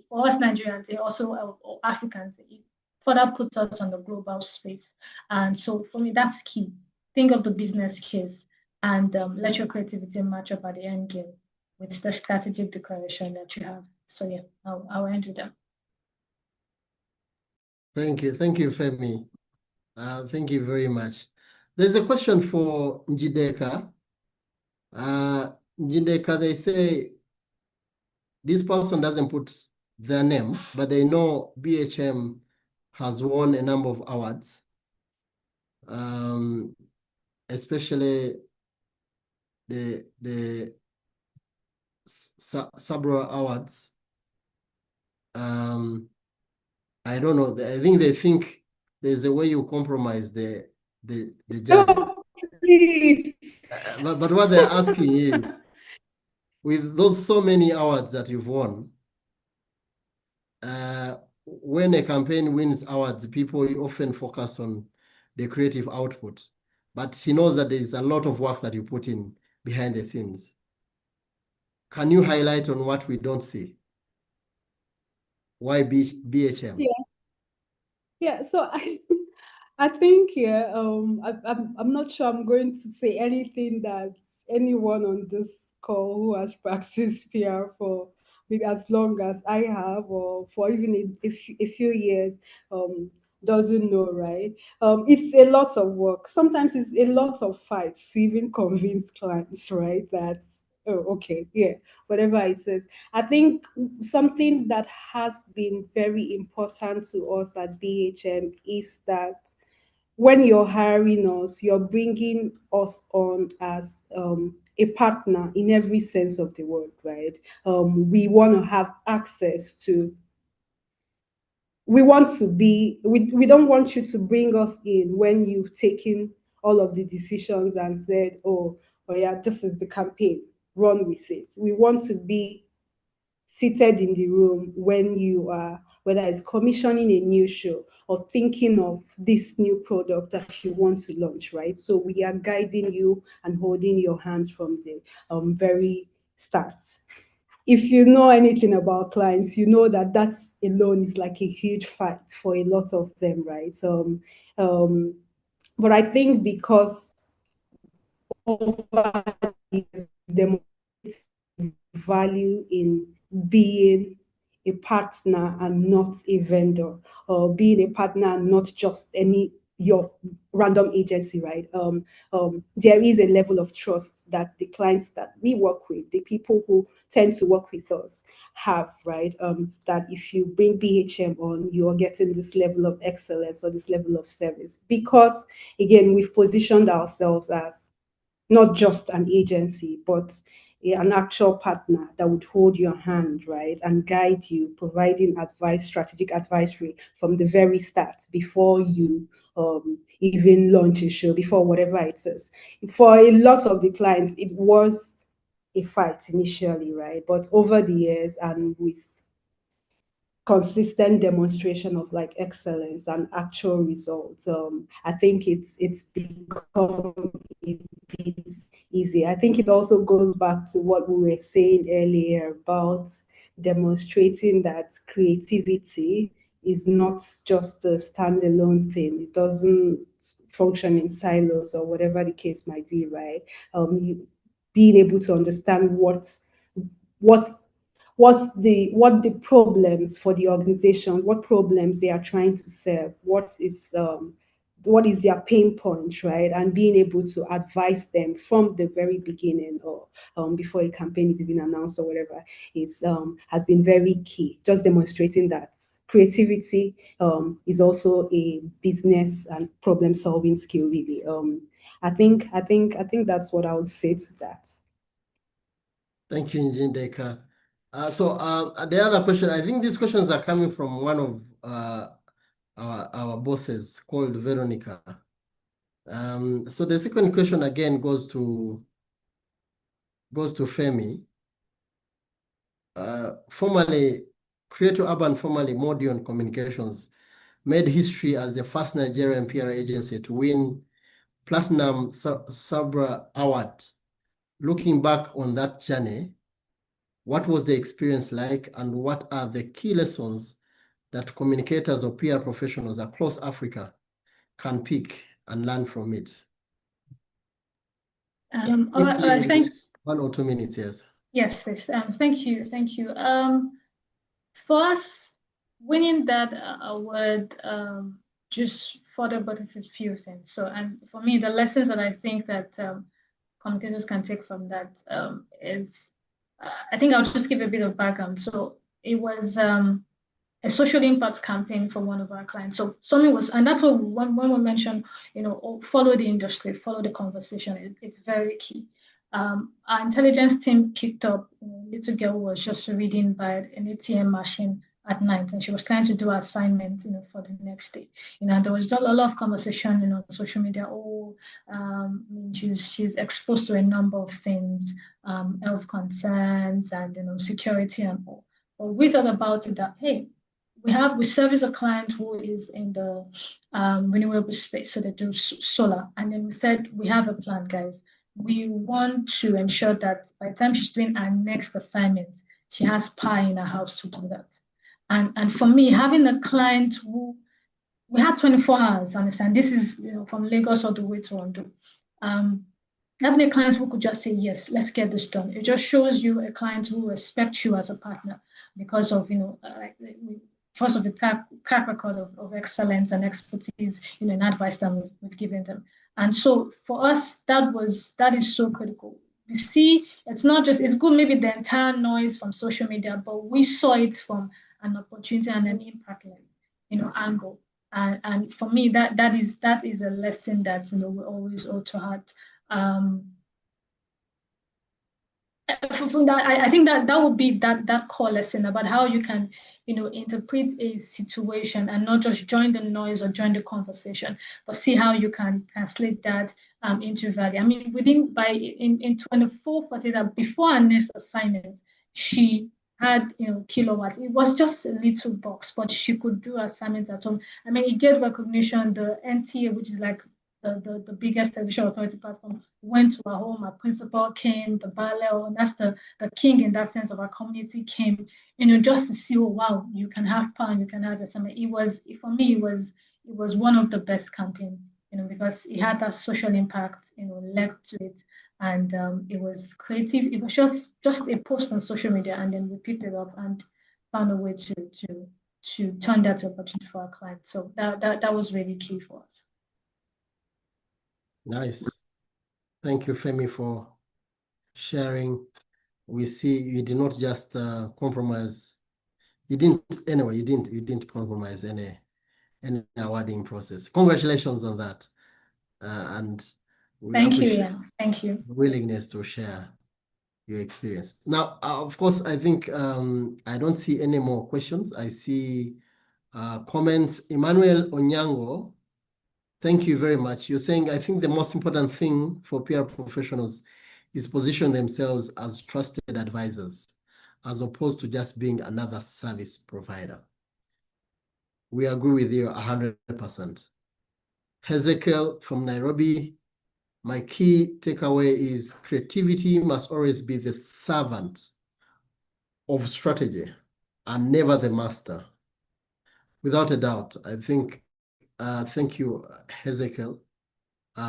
for us Nigerians, also Africans, it further puts us on the global space. And so for me, that's key. Think of the business case and let your creativity match up at the end game with the strategic declaration that you have. So yeah, I'll end with that. Thank you, Femi. Thank you very much. There's a question for Njideka. Njideka, they say this person doesn't put their name, but they know BHM has won a number of awards, especially the Sabra Awards. I don't know. I think they think there's a way you compromise the judges. Please. But what they're asking is, with those so many awards that you've won, when a campaign wins awards, people often focus on the creative output. But he knows that there's a lot of work that you put in behind the scenes. Can you highlight on what we don't see? Why BHM? Yeah. So I think I'm not sure I'm going to say anything that anyone on this call who has practiced PR for maybe as long as I have, or for even a few years, doesn't know, right? It's a lot of work. Sometimes it's a lot of fights to even convince clients, right? That, oh, okay, yeah, whatever it is. I think something that has been very important to us at BHM is that when you're hiring us, you're bringing us on as a partner in every sense of the word, right? We want to have access to, we don't want you to bring us in when you've taken all of the decisions and said, oh yeah, this is the campaign, run with it. We want to be seated in the room when you are, whether it's commissioning a new show or thinking of this new product that you want to launch, right? So we are guiding you and holding your hands from the very start. If you know anything about clients, you know that that alone is like a huge fight for a lot of them, right? But I think because over the years, demonstrate value in being a partner and not a vendor, or being a partner and not just your random agency, right? There is a level of trust that the clients that we work with, the people who tend to work with us have, right? That if you bring BHM on, you're getting this level of excellence or this level of service. Because again, we've positioned ourselves as not just an agency, but an actual partner that would hold your hand, right, and guide you, providing advice, strategic advisory from the very start before you even launch a show, before whatever it is. For a lot of the clients, it was a fight initially, right? But over the years and with consistent demonstration of like excellence and actual results, I think it's become a bit easy. I think it also goes back to what we were saying earlier about demonstrating that creativity is not just a standalone thing. It doesn't function in silos or whatever the case might be, right? Being able to understand what the problems for the organization, what problems they are trying to serve, what is their pain point, right? And being able to advise them from the very beginning or before a campaign is even announced or whatever has been very key. Just demonstrating that creativity is also a business and problem-solving skill, really. I think that's what I would say to that. Thank you, Njideka. The other question, I think these questions are coming from one of our bosses called Veronica. So the second question again goes to Femi. Formerly, Creative Urban, formerly Modion Communications, made history as the first Nigerian PR agency to win Platinum Sabra Award. Looking back on that journey, what was the experience like, and what are the key lessons that communicators or PR professionals across Africa can pick and learn from it? I think 1 or 2 minutes, yes. Yes, please. Thank you. For us, winning that award just further benefited a few things. So, and for me, the lessons that I think that communicators can take from that is, I think I'll just give a bit of background. So it was a social impact campaign for one of our clients. So something was, and that's what when we mentioned, follow the industry, follow the conversation. It's very key. Our intelligence team picked up a little girl who was just reading by an ATM machine at night, and she was trying to do an assignment, for the next day. There was just a lot of conversation, on social media. She's exposed to a number of things, health concerns and security and all. But we thought about it that, hey, we service a client who is in the renewable space, so they do solar. And then we said, we have a plan, guys. We want to ensure that by the time she's doing her next assignment, she has power in her house to do that. And for me, having a client who, we had 24 hours, understand, this is from Lagos all the way to Ondo. Having a client who could just say, yes, let's get this done. It just shows you a client who respects you as a partner because of, first of the track record of excellence and expertise, in advice that we've given them. And so for us, that is so critical. You see, it's not just, it's good maybe the entire noise from social media, but we saw it from an opportunity and an impact angle. And for me, that is a lesson that we always ought to heart. From that, I think that would be that core lesson about how you can, interpret a situation and not just join the noise or join the conversation, but see how you can translate that into value. I mean, in 24/40, that before our next assignment, she had kilowatts. It was just a little box, but she could do assignments at home. I mean, it gave recognition. The NTA, which is like the biggest television authority platform, went to our home. Our principal came, the Baleo, and that's the king in that sense of our community came, just to see, oh wow, you can have power, you can have assignment. For me, it was one of the best campaigns, because it had that social impact, led to it, and it was creative. It was just a post on social media, and then we picked it up, and found a way to turn that to opportunity for our clients. So that was really key for us. Nice. Thank you, Femi, for sharing. We see you did not just compromise. You didn't compromise any awarding process. Congratulations on that. And we Thank you, appreciate Ian. Thank you. the willingness to share your experience. Now, of course, I think I don't see any more questions. I see comments. Emmanuel Onyango, thank you very much. You're saying, I think the most important thing for PR professionals is position themselves as trusted advisors, as opposed to just being another service provider. We agree with you 100%. Hezekiel from Nairobi, my key takeaway is creativity must always be the servant of strategy and never the master. Without a doubt, I think, thank you, Hezekiel,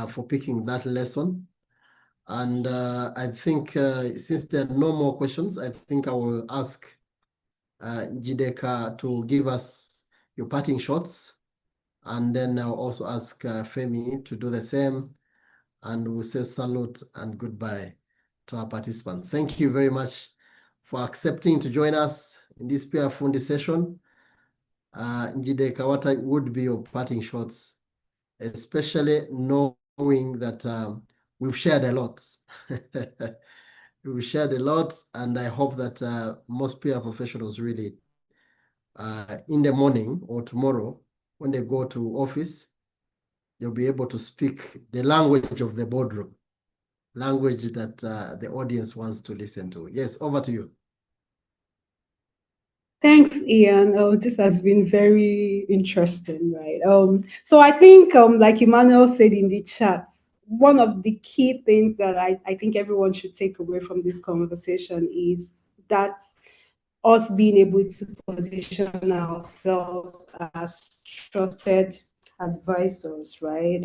for picking that lesson. And I think since there are no more questions, I think I will ask Njideka to give us your parting shots. And then I'll also ask Femi to do the same. And we'll say salute and goodbye to our participants. Thank you very much for accepting to join us in this PR Fundi session. Njideka, what would be your parting shots, especially knowing that we've shared a lot. We've shared a lot, and I hope that most PR professionals really, in the morning or tomorrow, when they go to office, they'll be able to speak the language of the boardroom, language that the audience wants to listen to. Yes, over to you. Thanks, Ian. Oh, this has been very interesting, right? So I think, like Emmanuel said in the chat, one of the key things that I think everyone should take away from this conversation is that us being able to position ourselves as trusted advisors, right?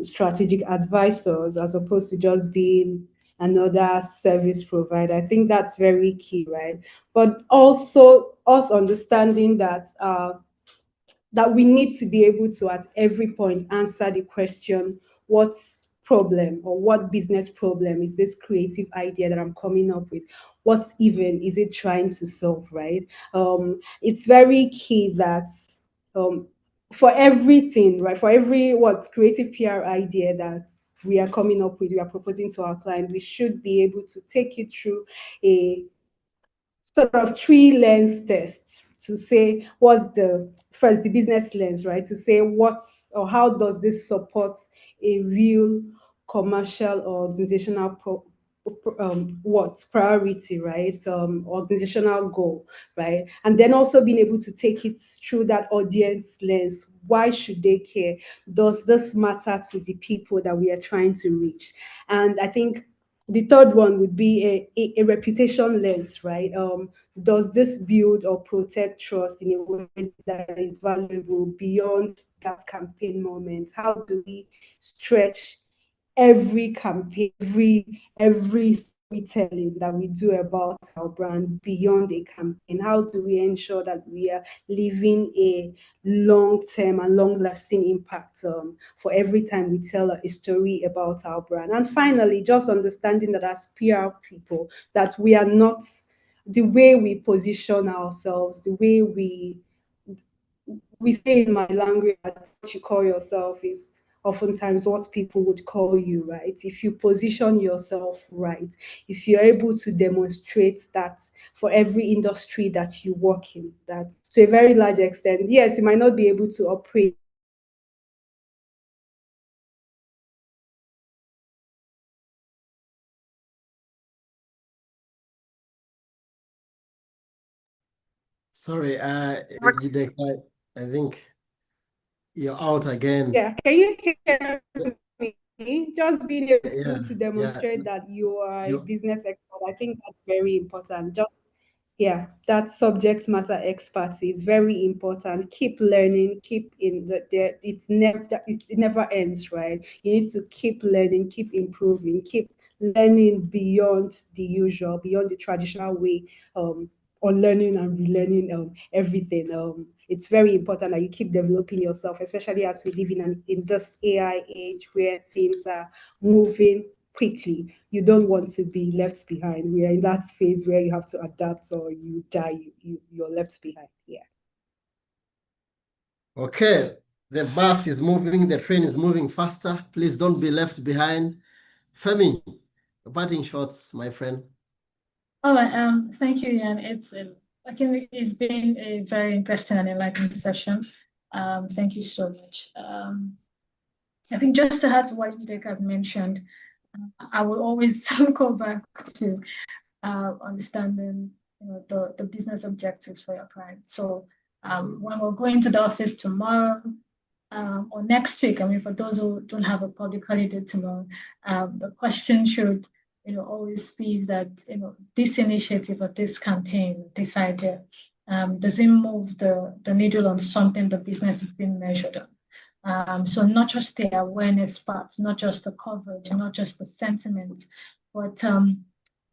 Strategic advisors, as opposed to just being another service provider. I think that's very key, right? But also us understanding that that we need to be able to, at every point, answer the question, what problem or what business problem is this creative idea that I'm coming up with? What even is it trying to solve, right? It's very key that for everything, right, for every creative PR idea that we are coming up with, we are proposing to our client, we should be able to take it through a sort of 3 lens test to say what's the business lens, right? To say what's or how does this support a real commercial or organizational priority, right? Organizational goal, right? And then also being able to take it through that audience lens. Why should they care? Does this matter to the people that we are trying to reach? And I think the third one would be a reputation lens, right? Does this build or protect trust in a way that is valuable beyond that campaign moment? How do we stretch every campaign, every storytelling that we do about our brand beyond a campaign? How do we ensure that we are leaving a long-term and long-lasting impact for every time we tell a story about our brand? And finally, just understanding that as PR people, that we are not, the way we position ourselves, the way we say in my language, that what you call yourself is oftentimes what people would call you, right? If you position yourself right, if you're able to demonstrate that for every industry that you work in, that to a very large extent, yes, you might not be able to operate Sorry, Njideka, I think you're out again. Yeah, can you hear me? Just being able Yeah, to demonstrate that you are a business expert, I think that's very important. Yeah, that subject matter expertise is very important. Keep learning, keep in there. It never ends, right? You need to keep learning, keep improving, keep learning beyond the usual, beyond the traditional way of unlearning and relearning everything. It's very important that you keep developing yourself, especially as we live in this AI age where things are moving quickly. You don't want to be left behind. We are in that phase where you have to adapt or you die, you're left behind. Yeah. Okay, the bus is moving, the train is moving faster. Please don't be left behind. Femi, parting shots, my friend. All right. Thank you, Ian. It's been a very interesting and enlightening session. Thank you so much. I think just to add to what Njideka has mentioned, I will always go back to understanding, the business objectives for your client. So when we're going to the office tomorrow or next week, I mean, for those who don't have a public holiday tomorrow, the question should, always be that, this initiative or this campaign, this idea, does it move the needle on something the business is being measured on? So not just the awareness parts, not just the coverage, not just the sentiment, but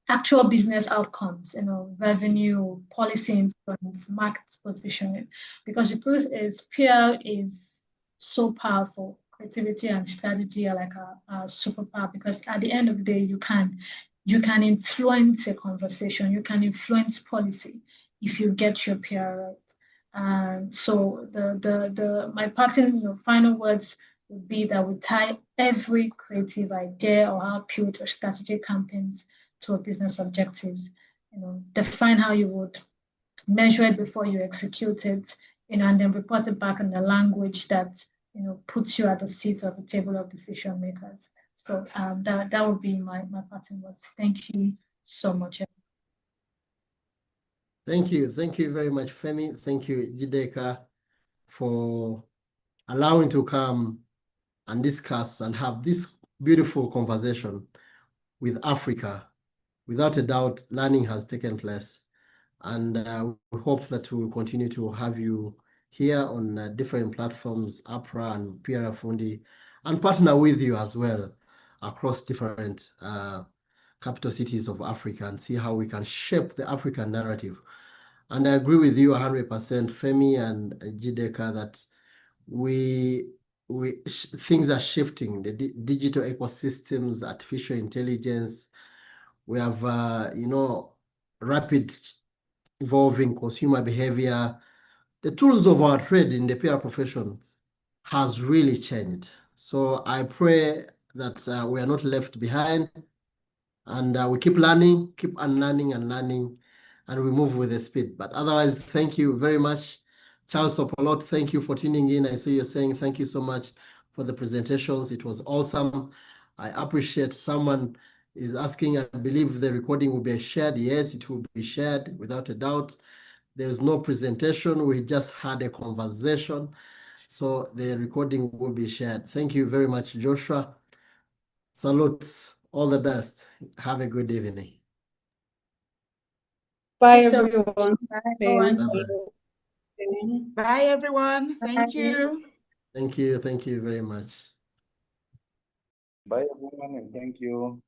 actual business outcomes, revenue, policy influence, market positioning. Because the truth is, PR is so powerful. Creativity and strategy are like a superpower, because at the end of the day, you can influence a conversation, you can influence policy if you get your PR right. So my parting, final words would be that we tie every creative idea or output or strategic campaigns to a business objectives. Define how you would measure it before you execute it, and then report it back in the language that puts you at the seat of the table of decision makers. So that would be my parting words. Thank you so much. Thank you very much, Femi. Thank you, Njideka, for allowing to come and discuss and have this beautiful conversation with Africa. Without a doubt, learning has taken place, and we hope that we will continue to have you here on different platforms, APRA and PR Fundi, and partner with you as well across different capital cities of Africa and see how we can shape the African narrative. And I agree with you 100%, Femi and Njideka, that things are shifting. The digital ecosystems, artificial intelligence. We have, rapid evolving consumer behavior. The tools of our trade in the PR professions has really changed. So I pray that we are not left behind, and we keep learning, keep unlearning and learning, and we move with the speed. But otherwise, thank you very much. Charles Opolot, thank you for tuning in. I see you're saying thank you so much for the presentations. It was awesome. I appreciate someone is asking, I believe the recording will be shared. Yes, it will be shared without a doubt. There's no presentation. We just had a conversation. So the recording will be shared. Thank you very much, Joshua. Salute. All the best. Have a good evening. Bye, So, everyone. Bye, everyone. Thank you. Thank you very much. Bye, everyone, and thank you.